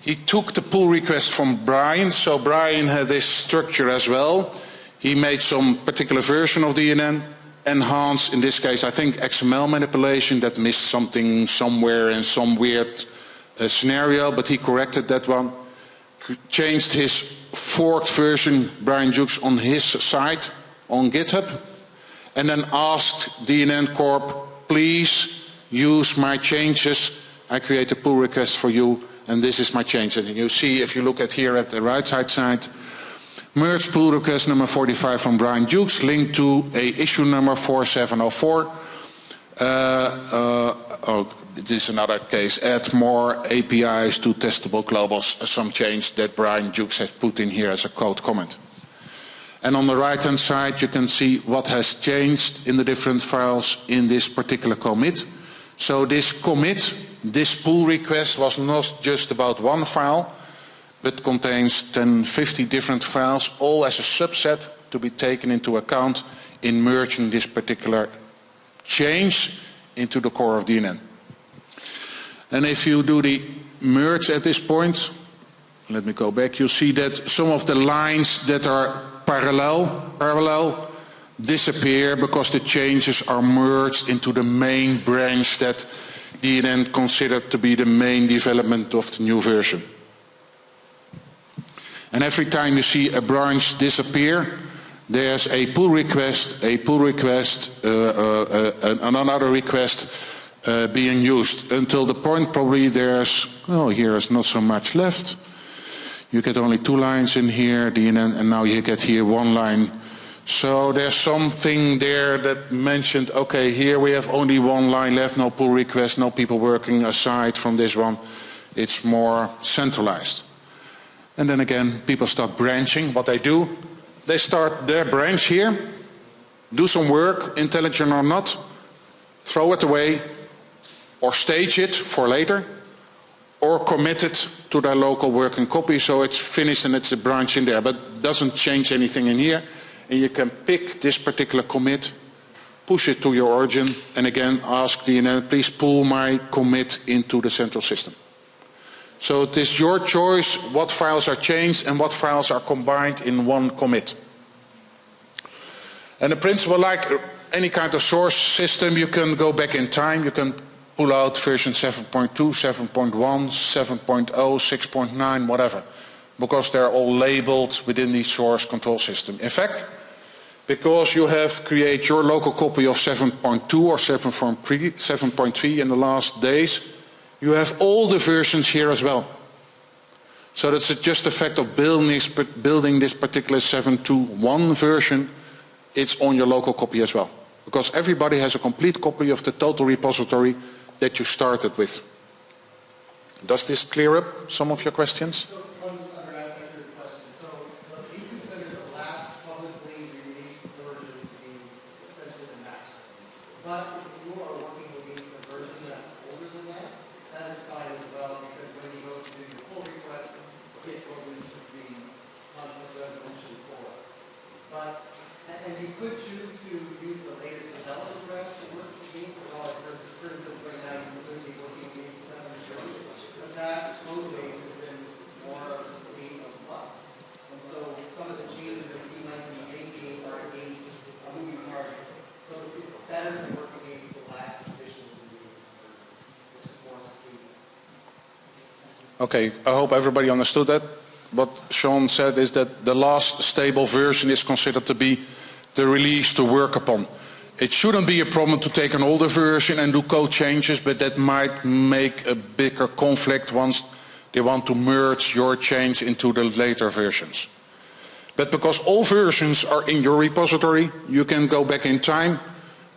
C: He took the pull request from Brian, so Brian had this structure as well. He made some particular version of DNN, enhanced, in this case, I think, XML manipulation that missed something somewhere in some weird scenario, but he corrected that one. Changed his forked version, Brian Dukes, on his side, on GitHub, and then asked DNN Corp, please use my changes. I create a pull request for you, and this is my change. And you see, if you look at here at the right side, merge pull request number 45 from Brian Dukes, linked to a issue number 4704. This is another case. Add more APIs to testable globals. Some change that Brian Dukes has put in here as a code comment. And on the right-hand side, you can see what has changed in the different files in this particular commit. So this commit, this pull request was not just about one file, but contains 10, 50 different files, all as a subset to be taken into account in merging this particular change into the core of DNN. And if you do the merge at this point, let me go back, you see that some of the lines that are parallel disappear because the changes are merged into the main branch that DNN considered to be the main development of the new version. And every time you see a branch disappear, there's a pull request, another request being used until the point probably there's, oh, here is not so much left. You get only 2 lines in here, DNN, and now you get here 1 line. So there's something there that mentioned, okay, here we have only 1 line left, no pull request, no people working aside from this one. It's more centralized. And then again, people start branching. What they do, they start their branch here, do some work, intelligent or not, throw it away, or stage it for later, or commit it to their local working copy so it's finished and it's a branch in there, but doesn't change anything in here. And you can pick this particular commit, push it to your origin, and again ask DNN, please pull my commit into the central system. So it is your choice what files are changed and what files are combined in one commit. And the principle, like any kind of source system, you can go back in time, you can pull out version 7.2, 7.1, 7.0, 6.9, whatever, because they're all labeled within the source control system. In fact, because you have created your local copy of 7.2 or 7.3 in the last days, you have all the versions here as well. So that's just the fact of building this particular 7.2.1 version, it's on your local copy as well. Because everybody has a complete copy of the total repository that you started with. Does this clear up some of your questions?
E: So one other aspect of your question. So we consider the last publicly released version to be essentially the master. But if you are working against a version that's older than that, that is fine as well, because when you go to do your pull request, Git will release the conflict resolution for us. But, and you could choose to use the latest development branch to work against the law. For instance, right now you could be working against 7 but that code base is in more of a state of flux. And so some of the changes that you might be making are against a moving target. So it's better to work against the last edition of the It's just more stable.
C: Okay, I hope everybody understood that. What Sean said is that the last stable version is considered to be the release to work upon. It shouldn't be a problem to take an older version and do code changes, but that might make a bigger conflict once they want to merge your change into the later versions. But because all versions are in your repository, you can go back in time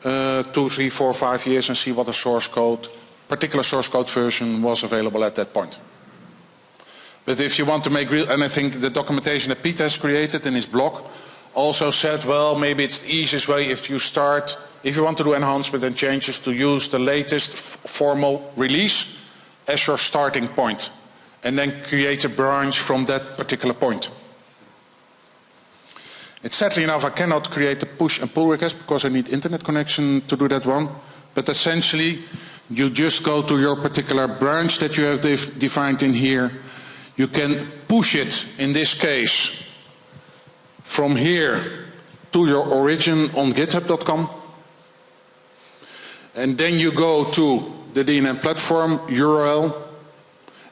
C: 2, 3, 4, 5 years and see what the source code particular source code version was available at that point. But if you want to make real, and I think the documentation that Pete has created in his blog also said, well, maybe it's the easiest way if you want to do enhancement and changes, to use the latest formal release as your starting point, and then create a branch from that particular point. It's sadly enough, I cannot create a push and pull request because I need internet connection to do that one. But essentially, you just go to your particular branch that you have defined in here. You can push it, in this case, from here to your origin on github.com. And then you go to the DNN platform URL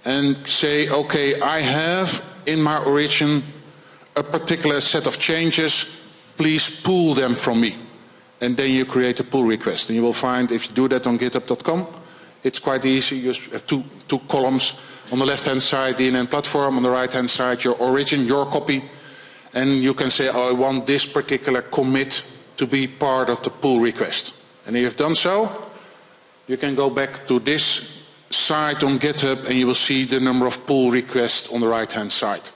C: and say, okay, I have in my origin a particular set of changes, please pull them from me. And then you create a pull request. And you will find, if you do that on github.com, it's quite easy. You have two columns. On the left-hand side, DNN platform. On the right-hand side, your origin, your copy. And you can say, oh, I want this particular commit to be part of the pull request. And if you've done so, you can go back to this site on GitHub and you will see the number of pull requests on the right-hand side.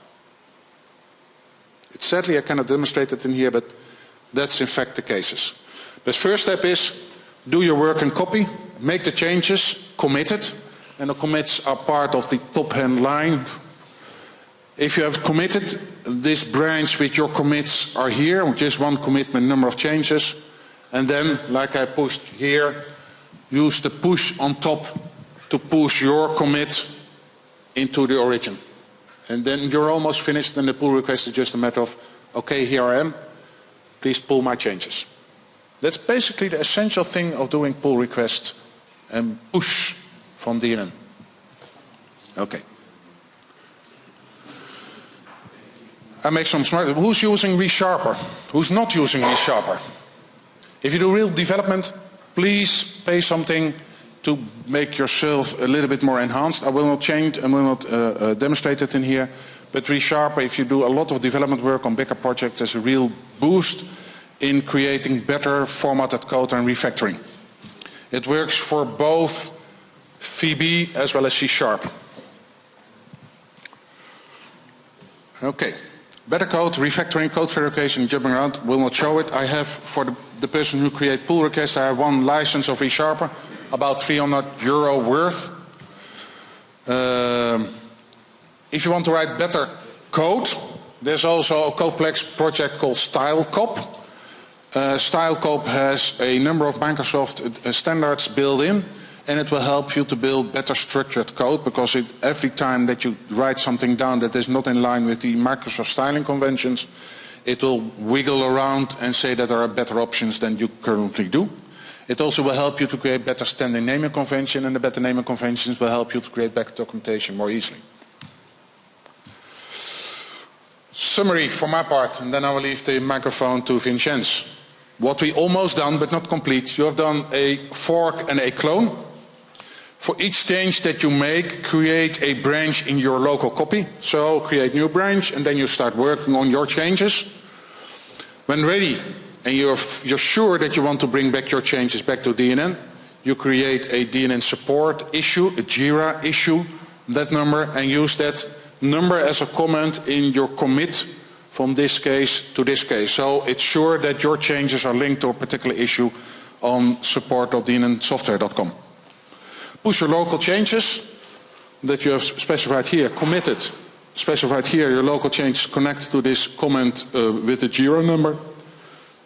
C: Sadly, I cannot demonstrate it in here, but that's in fact the cases. The first step is do your work and copy, make the changes, commit it, and the commits are part of the top-hand line. If you have committed, this branch with your commits are here, just one commitment, number of changes, and then, like I pushed here, use the push on top to push your commit into the origin. And then you're almost finished, and the pull request is just a matter of, okay, here I am, please pull my changes. That's basically the essential thing of doing pull requests and push from DNN. Okay. I make some smart, who's using ReSharper? Who's not using ReSharper? If you do real development, please pay something to make yourself a little bit more enhanced. I will not change, I will not demonstrate it in here, but ReSharper, if you do a lot of development work on bigger projects, there's a real boost in creating better formatted code and refactoring. It works for both VB as well as C#. Okay, better code, refactoring, code verification, jumping around, will not show it. I have, for the person who create pull requests, I have one license of ReSharper, about €300 worth. If you want to write better code, there's also a complex project called StyleCop. StyleCop has a number of Microsoft standards built in, and it will help you to build better structured code, because every time that you write something down that is not in line with the Microsoft styling conventions, it will wiggle around and say that there are better options than you currently do. It also will help you to create better standing naming convention, and the better naming conventions will help you to create better documentation more easily. Summary for my part, and then I will leave the microphone to Vincenz. What we almost done, but not complete. You have done a fork and a clone. For each change that you make, create a branch in your local copy. So create new branch, and then you start working on your changes. When ready, and you're sure that you want to bring back your changes back to DNN, you create a DNN support issue, a JIRA issue, that number, and use that number as a comment in your commit from this case to this case. So it's sure that your changes are linked to a particular issue on support.dnnsoftware.com. Push your local changes that you have specified here, committed, specified here, your local changes connect to this comment with the JIRA number.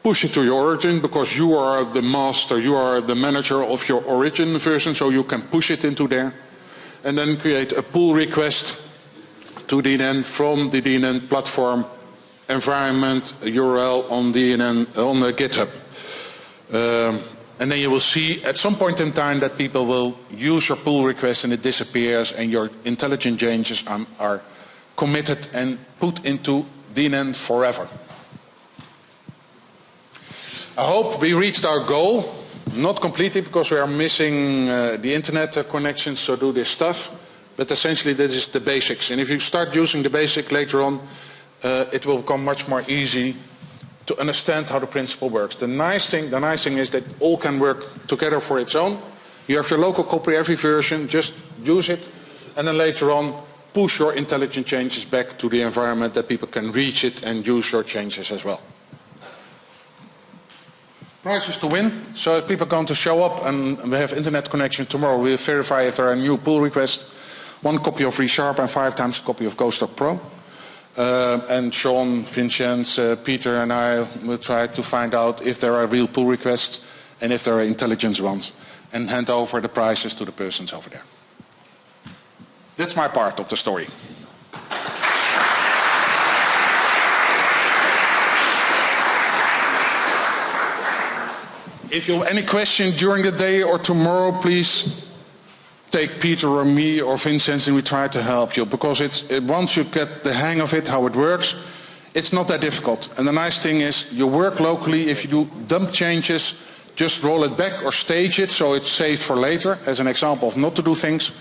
C: Push it to your origin, because you are the master, you are the manager of your origin version, so you can push it into there. And then create a pull request to DNN from the DNN platform environment URL on DNN on the GitHub. And then you will see at some point in time that people will use your pull request and it disappears, and your intelligent changes are committed and put into DNN forever. I hope we reached our goal, not completely because we are missing the internet connections to do this stuff, but essentially this is the basics. And if you start using the basic later on, it will become much more easy to understand how the principle works. The nice thing is that all can work together for its own, You have your local copy every version, just use it, and then later on push your intelligent changes back to the environment that people can reach it and use your changes as well. Prizes to win. So if people are going to show up and we have internet connection tomorrow, we'll verify if there are new pull requests. 1 copy of ReSharp and 5 times a copy of GoStock Pro. And Sean, Vincenz, Peter and I will try to find out if there are real pull requests and if there are intelligence ones, and hand over the prizes to the persons over there. That's my part of the story. If you have any question during the day or tomorrow, please take Peter or me or Vincenz and we try to help you, because once you get the hang of it, how it works, it's not that difficult. And the nice thing is you work locally. If you do dump changes, just roll it back or stage it so it's saved for later as an example of not to do things.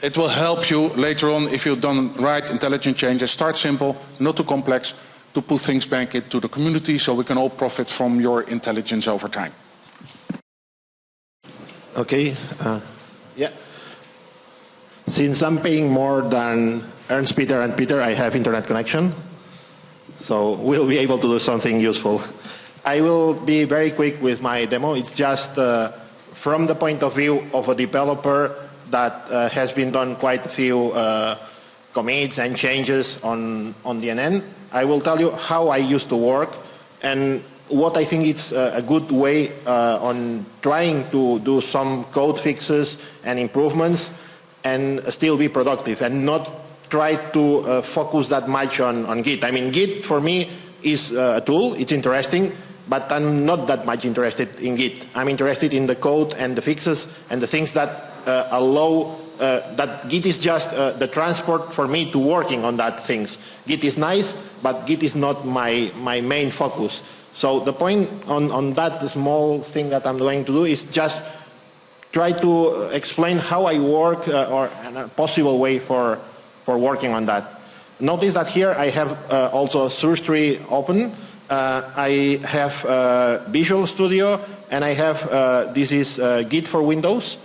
C: It will help you later on if you've done right intelligent changes. Start simple, not too complex, to put things back into the community so we can all profit from your intelligence over time.
D: Okay. Yeah. Since I'm paying more than Ernst Peter and Peter, I have internet connection. So we'll be able to do something useful. I will be very quick with my demo. It's just from the point of view of a developer that has been done quite a few commits and changes on DNN. I will tell you how I used to work and what I think it's a good way on trying to do some code fixes and improvements and still be productive and not try to focus that much on Git. I mean, Git for me is a tool, it's interesting, but I'm not that much interested in Git. I'm interested in the code and the fixes and the things that allow, that Git is just the transport for me to working on that things. Git is nice, but Git is not my main focus. So the point on that small thing that I'm going to do is just try to explain how I work or a possible way for working on that. Notice that here I have also source tree open. I have Visual Studio and I have, this is Git for Windows.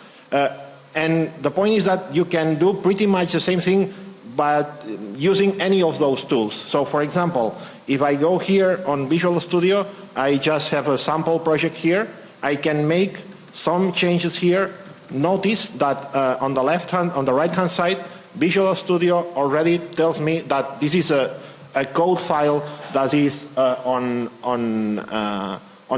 D: And the point is that you can do pretty much the same thing but using any of those tools. So for example, if I go here on Visual Studio, I just have a sample project here. I can make some changes here. Notice that on the right-hand side, Visual Studio already tells me that this is a code file that is on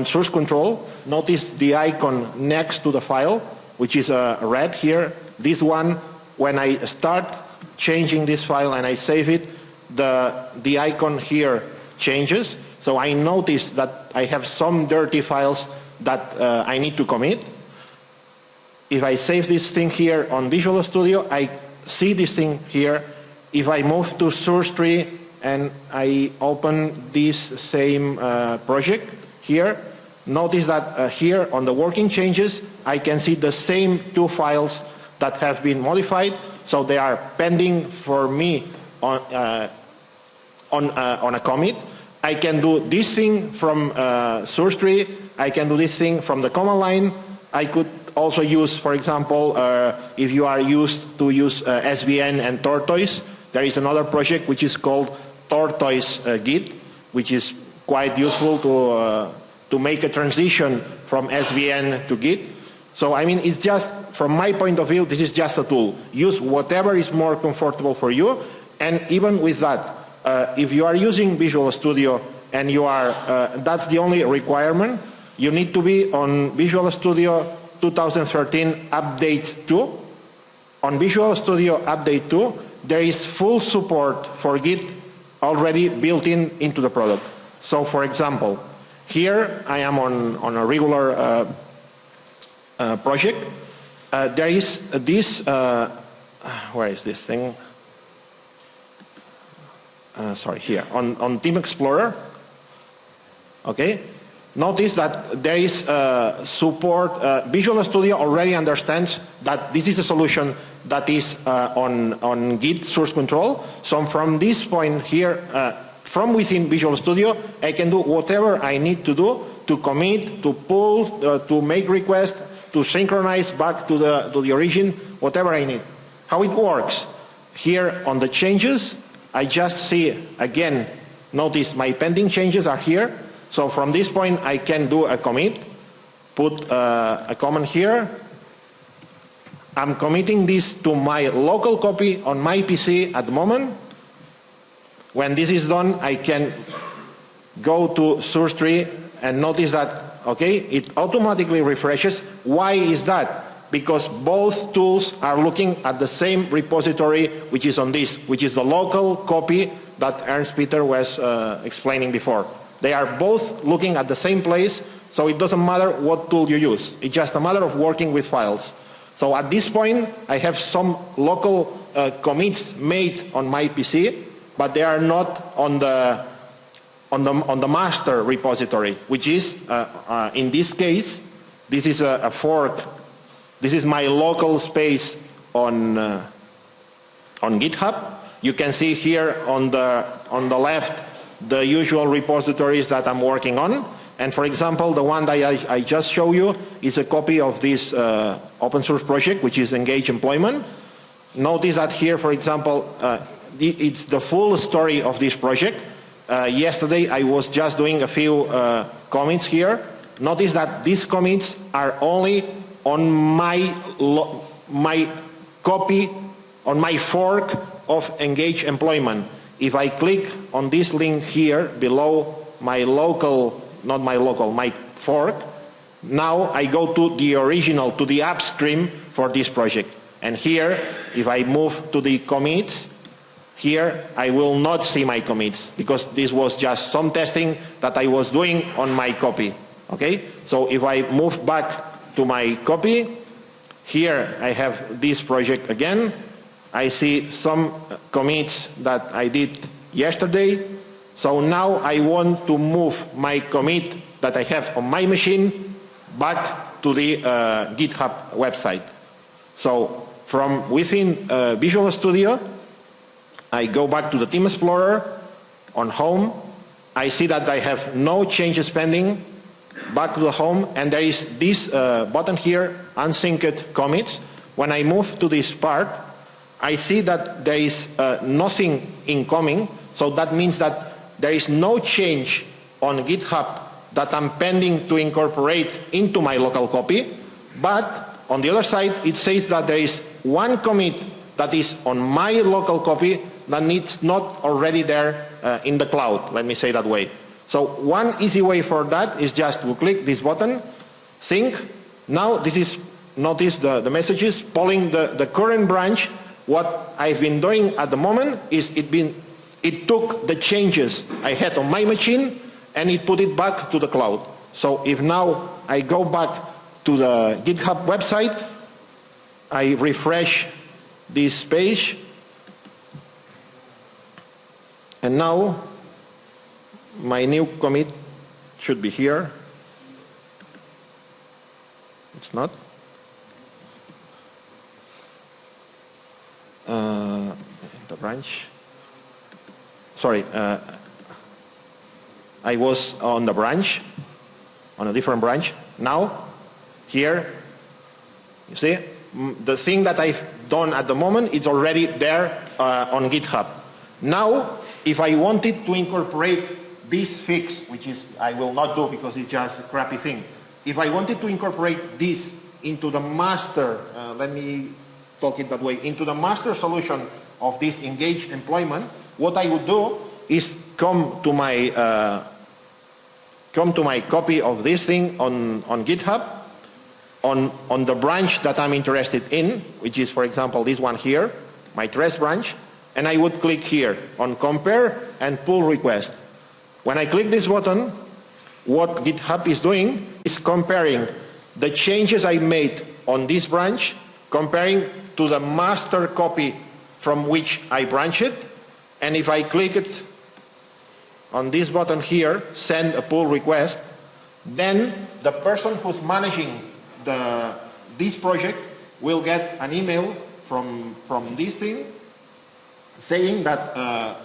D: source control. Notice the icon next to the file, which is red here. This one, when I start changing this file and I save it, the icon here changes. So I notice that I have some dirty files that I need to commit. If I save this thing here on Visual Studio, I see this thing here. If I move to source tree and I open this same project here, notice that here on the working changes, I can see the same 2 files that have been modified. So they are pending for me on a commit. I can do this thing from source tree. I can do this thing from the command line. I could also use, for example, if you are used to use SVN and Tortoise, there is another project which is called Tortoise Git, which is quite useful to make a transition from SVN to Git. So I mean, it's just, from my point of view, this is just a tool. Use whatever is more comfortable for you. And even with that, if you are using Visual Studio and you are, that's the only requirement, you need to be on Visual Studio 2013 Update 2. On Visual Studio Update 2, there is full support for Git already built into the product. So for example, here I am on a regular project. There is this, where is this thing? Sorry, here, on Team Explorer. Okay, notice that there is support. Visual Studio already understands that this is a solution that is on Git source control. So from this point here, from within Visual Studio, I can do whatever I need to do to commit, to pull, to make requests, to synchronize back to the origin, whatever I need. How it works? Here on the changes, I just see, again, notice my pending changes are here. So from this point, I can do a commit, put a comment here. I'm committing this to my local copy on my PC at the moment. When this is done, I can go to source tree and notice that, okay, it automatically refreshes. Why is that? Because both tools are looking at the same repository, which is on this, which is the local copy that Ernst Peter was explaining before. They are both looking at the same place, so it doesn't matter what tool you use. It's just a matter of working with files. So at this point, I have some local commits made on my PC, but they are not on the master repository, which is, in this case, this is a fork. This is my local space on GitHub. You can see here on the left the usual repositories that I'm working on. And for example, the one that I just showed you is a copy of this open source project, which is Engage Employment. Notice that here, for example, it's the full story of this project. Yesterday, I was just doing a few comments here. Notice that these commits are only on my copy, on my fork of Engage Employment. If I click on this link here below my local, not my local, my fork, now I go to the original, to the upstream for this project. And here, if I move to the commits, here I will not see my commits because this was just some testing that I was doing on my copy. Okay? So if I move back to my copy, here I have this project again. I see some commits that I did yesterday. So now I want to move my commit that I have on my machine back to the GitHub website. So from within Visual Studio, I go back to the Team Explorer on Home. I see that I have no changes pending. Back to the Home, and there is this button here, Unsynced Commits. When I move to this part, I see that there is nothing incoming, so that means that there is no change on GitHub that I'm pending to incorporate into my local copy. But on the other side, it says that there is one commit that is on my local copy that it's not already there in the cloud, let me say that way. So one easy way for that is just to click this button, sync. Now this is, notice the messages polling the current branch. What I've been doing at the moment is it took the changes I had on my machine and it put it back to the cloud. So if now I go back to the GitHub website, I refresh this page, and now my new commit should be here. It's not. The branch. Sorry, I was on the branch, on a different branch. Now, here, you see, the thing that I've done at the moment is already there on GitHub. Now, if I wanted to incorporate this fix, which is I will not do because it's just a crappy thing. If I wanted to incorporate this into the master, let me talk it that way, into the master solution of this Engage Employment, what I would do is come to my copy of this thing on GitHub, on the branch that I'm interested in, which is, for example, this one here, my trace branch, and I would click here on compare and pull request. When I click this button, what GitHub is doing is comparing the changes I made on this branch, comparing to the master copy from which I branch it, and if I click it on this button here, send a pull request, then the person who's managing this project will get an email from this thing saying that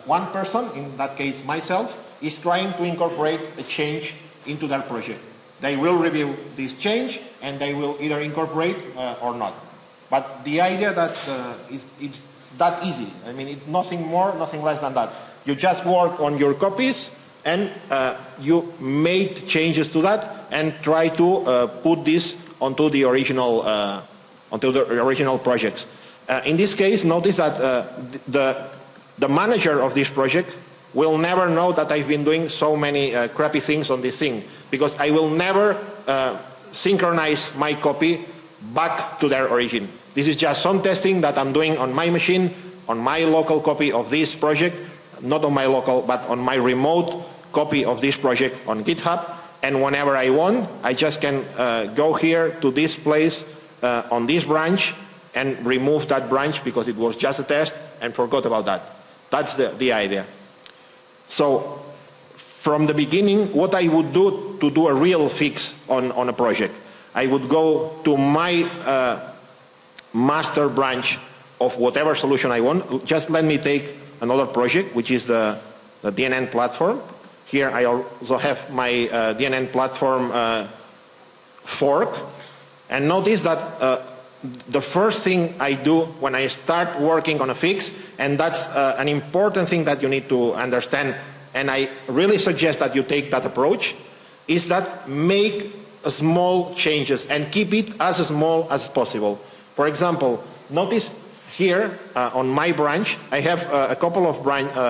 D: one person, in that case myself, is trying to incorporate a change into their project. They will review this change and they will either incorporate or not. But the idea that it's that easy. I mean, it's nothing more, nothing less than that. You just work on your copies and you made changes to that and try to put this onto the original projects. In this case, notice that the manager of this project will never know that I've been doing so many crappy things on this thing, because I will never synchronize my copy back to their origin. This is just some testing that I'm doing on my machine, on my local copy of this project, not on my local, but on my remote copy of this project on GitHub. And whenever I want, I just can go here to this place on this branch and remove that branch because it was just a test and forgot about that. That's the idea. So from the beginning, what I would do to do a real fix on a project, I would go to my master branch of whatever solution I want. Just let me take another project, which is the DNN platform. Here I also have my DNN platform fork. And notice that the first thing I do when I start working on a fix, and that's an important thing that you need to understand, and I really suggest that you take that approach, is that make small changes and keep it as small as possible. For example, notice here on my branch, I have a couple of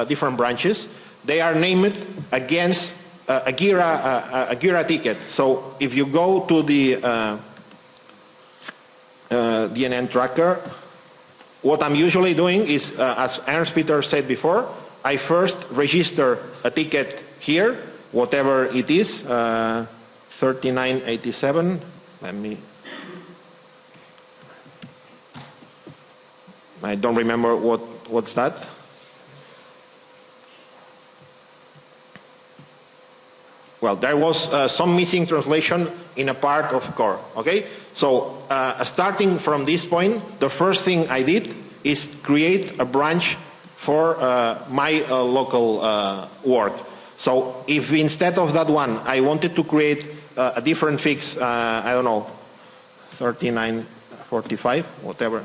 D: different branches. They are named against a Gira ticket. So if you go to the DNN tracker, what I'm usually doing is, as Ernst Peter said before, I first register a ticket here, whatever it is, 3987. I don't remember what's that. Well, there was some missing translation in a part of core, okay? So starting from this point, the first thing I did is create a branch for my local work. So if instead of that one, I wanted to create a different fix, I don't know, 3945, whatever.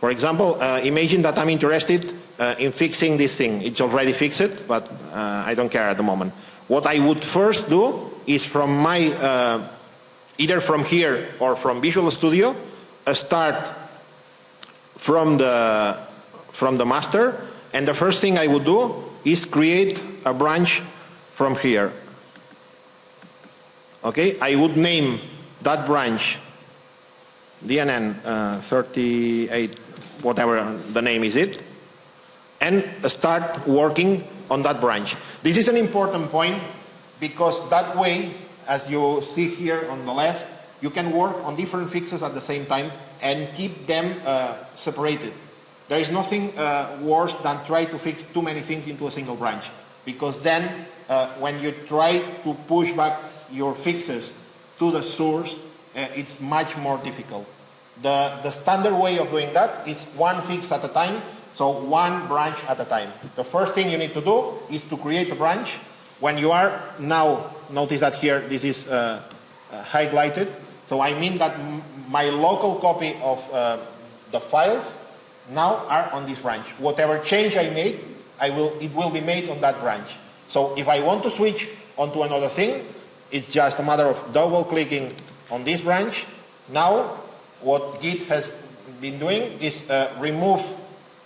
D: For example, imagine that I'm interested in fixing this thing. It's already fixed, but I don't care at the moment. What I would first do is from my, either from here or from Visual Studio, start from the master, and the first thing I would do is create a branch from here. Okay, I would name that branch DNN 38, whatever the name is it, and start working on that branch. This is an important point because that way, as you see here on the left, you can work on different fixes at the same time and keep them separated. There is nothing worse than try to fix too many things into a single branch, because then when you try to push back your fixes to the source, it's much more difficult. The standard way of doing that is one fix at a time, so one branch at a time. The first thing you need to do is to create a branch. When you are now, notice that here this is highlighted, so I mean that my local copy of the files now are on this branch. Whatever change I made, it will be made on that branch. So if I want to switch onto another thing, it's just a matter of double clicking on this branch. Now what Git has been doing is remove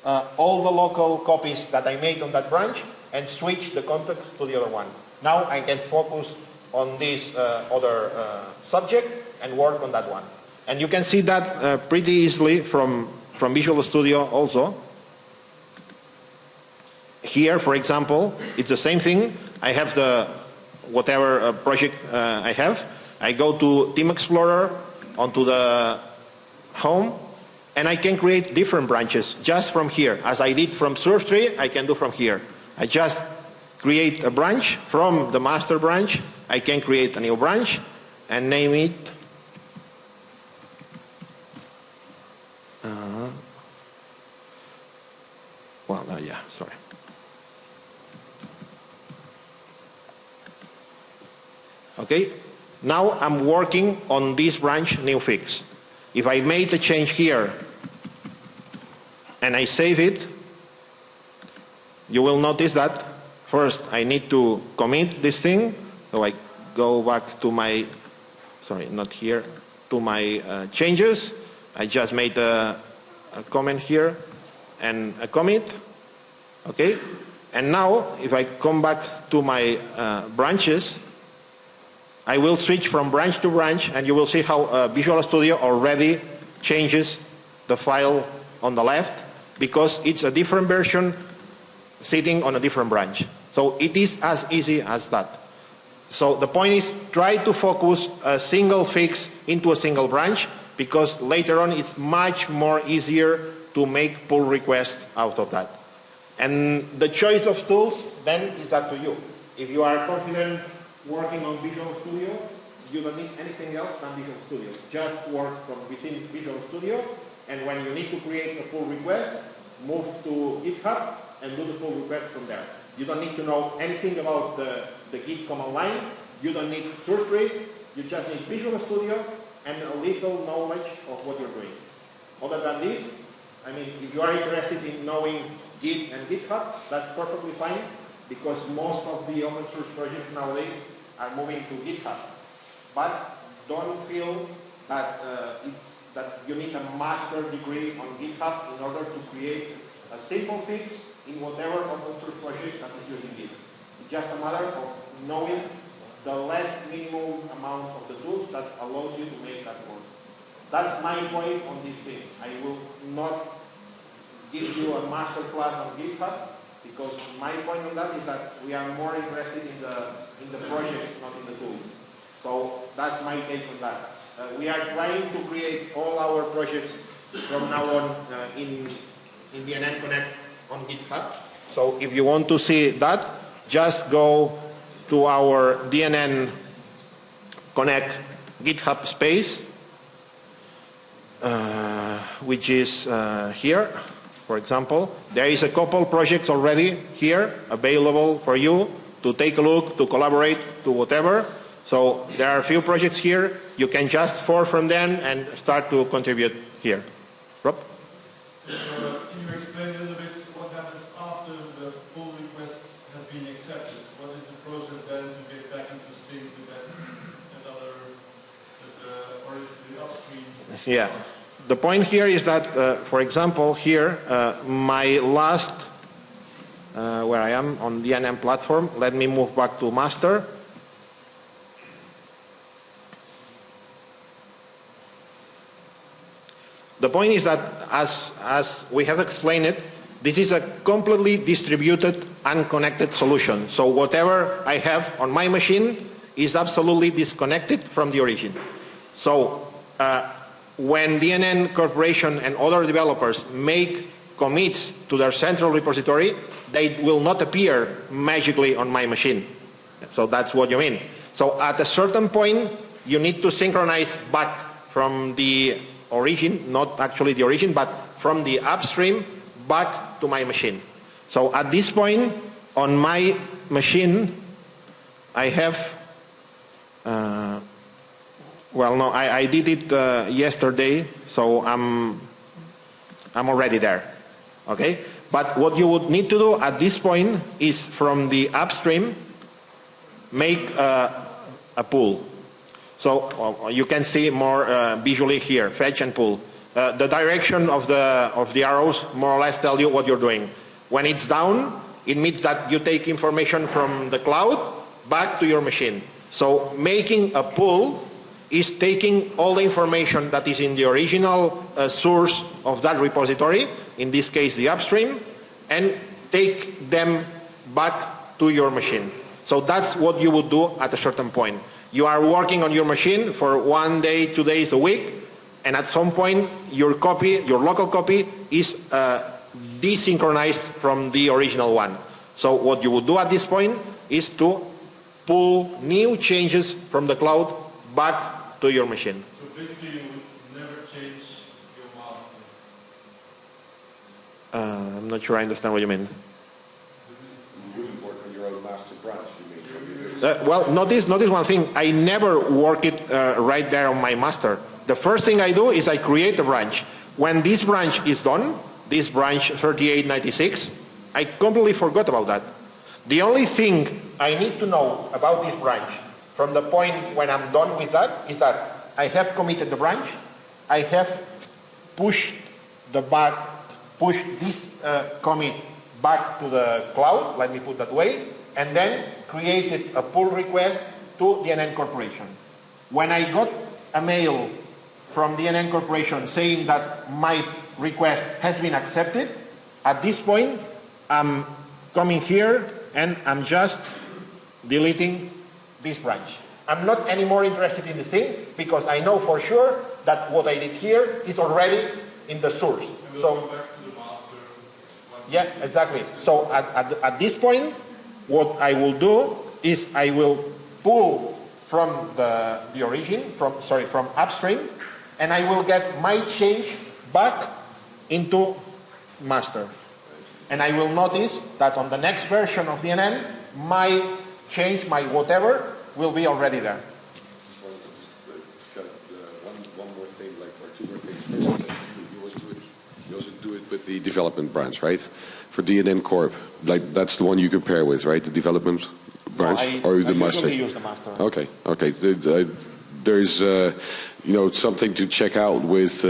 D: all the local copies that I made on that branch and switch the context to the other one. Now I can focus on this other subject and work on that one. And you can see that pretty easily from Visual Studio also. Here, for example, it's the same thing. I have the whatever project I have. I go to Team Explorer, onto the home, and I can create different branches just from here. As I did from source tree, I can do from here. I just create a branch from the master branch. I can create a new branch and name it Okay? Now I'm working on this branch new fix. If I made a change here and I save it, you will notice that first I need to commit this thing. So I go back to my, sorry, not here, to my changes. I just made a comment here and a commit. Okay? And now if I come back to my branches, I will switch from branch to branch, and you will see how Visual Studio already changes the file on the left, because it's a different version sitting on a different branch. So it is as easy as that. So the point is, try to focus a single fix into a single branch, because later on it's much more easier to make pull requests out of that. And the choice of tools then is up to you. If you are confident working on Visual Studio, you don't need anything else than Visual Studio. Just work from within Visual Studio, and when you need to create a pull request, move to GitHub and do the pull request from there. You don't need to know anything about the Git command line. You don't need source tree. You just need Visual Studio and a little knowledge of what you're doing. Other than this, I mean, if you are interested in knowing Git and GitHub, that's perfectly fine, because most of the open source projects nowadays are moving to GitHub. But don't feel that that you need a master degree on GitHub in order to create a simple fix in whatever open source project that is using Git. It's just a matter of knowing the less minimum amount of the tools that allows you to make that work. That's my point on this thing. I will not give you a master class on GitHub, because my point on that is that we are more interested in the projects, not in the tools. So that's my take on that. We are trying to create all our projects from now on in DNN-Connect on GitHub. So if you want to see that, just go to our DNN-Connect GitHub space, which is here. For example, there is a couple projects already here available for you to take a look, to collaborate, to whatever. So there are a few projects here. You can just fork from them and start to contribute here. Rob?
G: Can you explain a little bit what happens after the pull request has been accepted? What is the process then to get back into sync with that or the upstream?
D: Yeah. The point here is that, for example, here, my last, where I am on the DNN platform, let me move back to master. The point is that, as we have explained it, this is a completely distributed, unconnected solution. So whatever I have on my machine is absolutely disconnected from the origin. So when DNN Corporation and other developers make commits to their central repository, they will not appear magically on my machine. So that's what you mean. So at a certain point, you need to synchronize back from the origin, not actually the origin, but from the upstream back to my machine. So at this point, on my machine, I have, well, no, I did it yesterday, so I'm already there, okay? But what you would need to do at this point is from the upstream, make a pull. So you can see more visually here, fetch and pull. The direction of the arrows more or less tell you what you're doing. When it's down, it means that you take information from the cloud back to your machine. So making a pull is taking all the information that is in the original source of that repository, in this case the upstream, and take them back to your machine. So that's what you would do at a certain point. You are working on your machine for 1 day, 2 days, a week, and at some point your copy, your local copy, is desynchronized from the original one. So what you would do at this point is to pull new changes from the cloud back to your machine.
G: So basically you would never change your master?
D: I'm not sure I understand what you mean.
A: You wouldn't work on your own master branch, you mean?
D: well, notice one thing. I never work it right there on my master. The first thing I do is I create a branch. When this branch is done, this branch 3896, I completely forgot about that. The only thing I need to know about this branch from the point when I'm done with that is that I have committed the branch, I have pushed this commit back to the cloud, let me put that way, and then created a pull request to DNN Corporation. When I got a mail from DNN Corporation saying that my request has been accepted, at this point I'm coming here and I'm just deleting this branch. I'm not anymore interested in the thing because I know for sure that what I did here is already in the source. So,
G: go back to the master.
D: yeah, exactly. So at this point, what I will do is I will pull from the origin, from upstream, and I will get my change back into master. And I will notice that on the next version of DNN, my change, my whatever, will be already there.
A: Just wanted to just cut one more thing, like, or two more things. First, you also do it with the development branch, right? For DNN Corp, like that's the one you compare with, right? The development branch or the master?
D: I usually use the master.
A: Okay, okay. There's something to check out with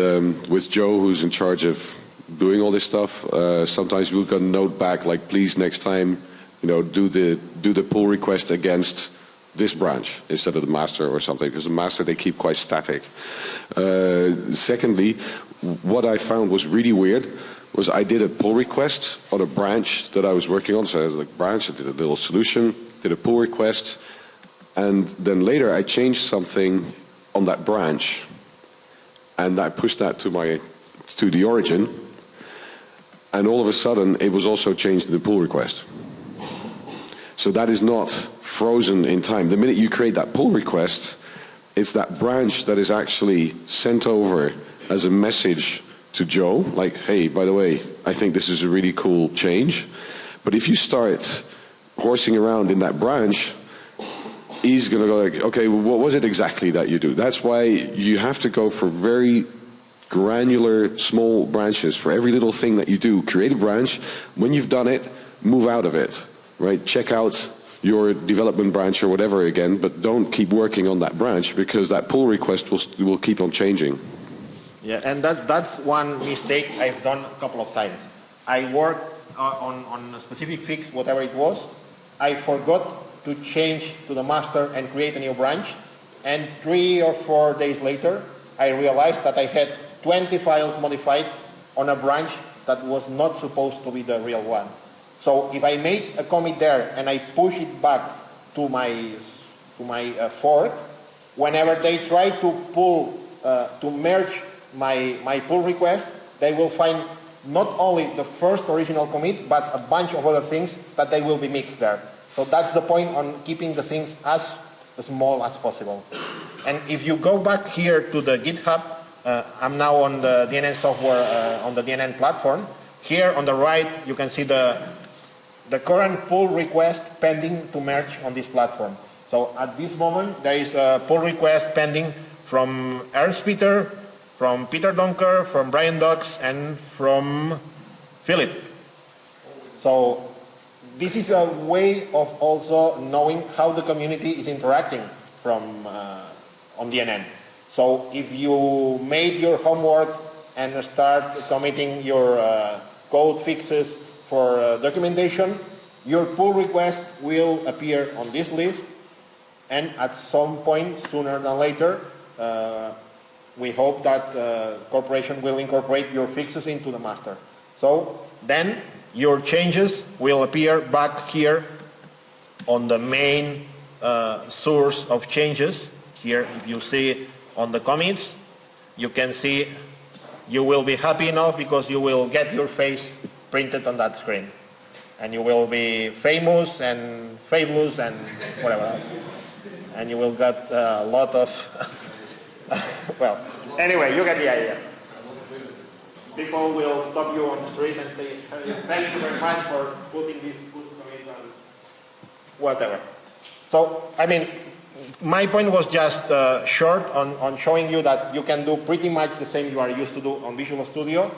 A: Joe, who's in charge of doing all this stuff. Sometimes we'll get a note back like, please next time, do the pull request against this branch instead of the master or something, because the master they keep quite static. Secondly, what I found was really weird was I did a pull request on a branch that I was working on. So I had a branch, I did a little solution, did a pull request, and then later I changed something on that branch, and I pushed that to the origin, and all of a sudden it was also changed in the pull request. So that is not frozen in time. The minute you create that pull request, it's that branch that is actually sent over as a message to Joe, like, hey, by the way, I think this is a really cool change. But if you start horsing around in that branch, he's going to go like, okay, well, what was it exactly that you do? That's why you have to go for very granular, small branches. For every little thing that you do, create a branch. When you've done it, move out of it. Right? Check out your development branch or whatever again, but don't keep working on that branch because that pull request will keep on changing.
D: Yeah, and that's one mistake I've done a couple of times. I worked on a specific fix, whatever it was. I forgot to change to the master and create a new branch, and 3 or 4 days later, I realized that I had 20 files modified on a branch that was not supposed to be the real one. So if I make a commit there and I push it back to my fork, whenever they try to merge my pull request, they will find not only the first original commit, but a bunch of other things that they will be mixed there. So that's the point on keeping the things as small as possible. And if you go back here to the GitHub, I'm now on the DNN software, on the DNN platform. Here on the right, you can see the current pull request pending to merge on this platform. So at this moment, there is a pull request pending from Ernst Peter, from Peter Donker, from Brian Dux, and from Philip. So this is a way of also knowing how the community is interacting from on DNN. So if you made your homework and start committing your code fixes for documentation, your pull request will appear on this list, and at some point, sooner than later, we hope that corporation will incorporate your fixes into the master. So then your changes will appear back here on the main source of changes. Here, if you see on the commits, you can see you will be happy enough because you will get your face printed on that screen. And you will be famous and fabulous and whatever else. And you will get a lot of, well, anyway, you get the idea. People will stop you on the street and say, thank you very much for putting this good commit on whatever. So, I mean, my point was just short on showing you that you can do pretty much the same you are used to do on Visual Studio.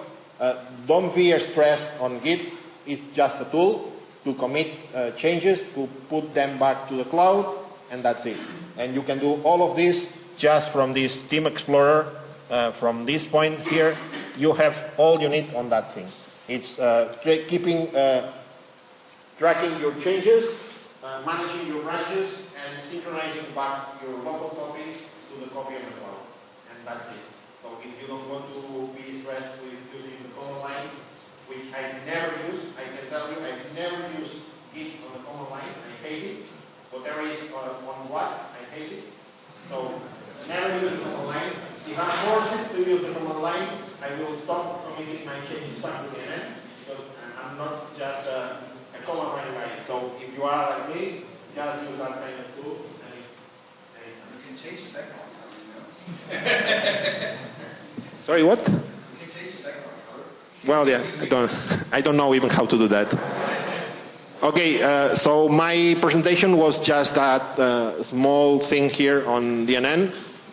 D: Don't be stressed on Git. It's just a tool to commit changes, to put them back to the cloud, and that's it. And you can do all of this just from this Team Explorer. From this point here, you have all you need on that thing. It's tracking your changes, managing your branches, and synchronizing back your local copy to the copy on the cloud. And that's it. So if you don't want to be stressed with using the command line, which I never use, I can tell you I've never used Git on the command line. I hate it. Whatever is on what, I hate it. So never use the command line. If I'm forced to use the command line, I will stop committing my changes back to DNN, because I'm not just a command line guy. So if you are like me, just use that kind of tool.
H: You can change the background color, you know.
D: Sorry, what?
H: You can change the background color.
D: Well, yeah, I don't know even how to do that. Okay, so my presentation was just that small thing here on DNN.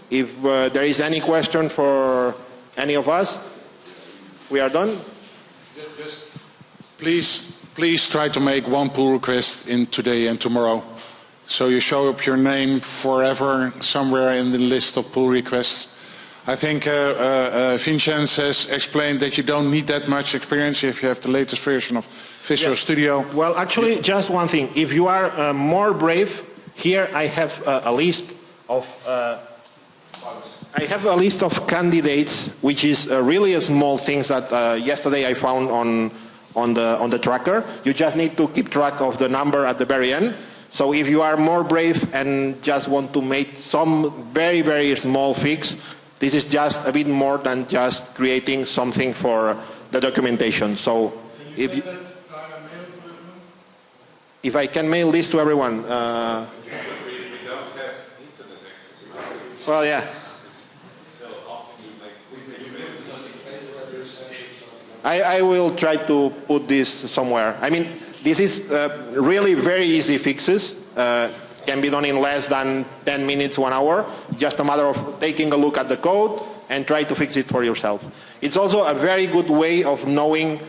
D: If there is any question for any of us, we are done.
C: Just please try to make one pull request in today and tomorrow. So you show up your name forever somewhere in the list of pull requests. I think Vincenz has explained that you don't need that much experience if you have the latest version of Visual Studio.
D: Well, actually, just one thing. If you are more brave, here I have a list of candidates, which is really a small things that yesterday I found on the tracker. You just need to keep track of the number at the very end. So if you are more brave and just want to make some very, very small fix, this is just a bit more than just creating something for the documentation. So if I can mail this to everyone. Well, yeah. I will try to put this somewhere. I mean, this is really very easy fixes. Can be done in less than 10 minutes, 1 hour. Just a matter of taking a look at the code and try to fix it for yourself. It's also a very good way of knowing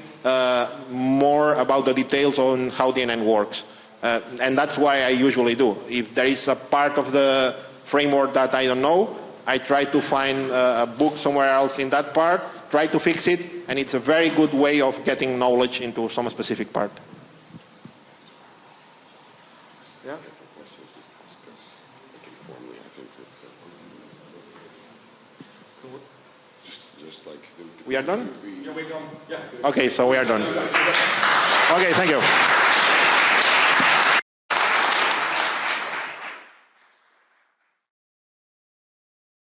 D: more about the details on how DNN works. And that's why I usually do. If there is a part of the framework that I don't know, I try to find a book somewhere else in that part, try to fix it, and it's a very good way of getting knowledge into some specific part. Yeah? We are done?
C: Yeah, we're done. Yeah.
D: Okay, so we are done. Okay, thank you.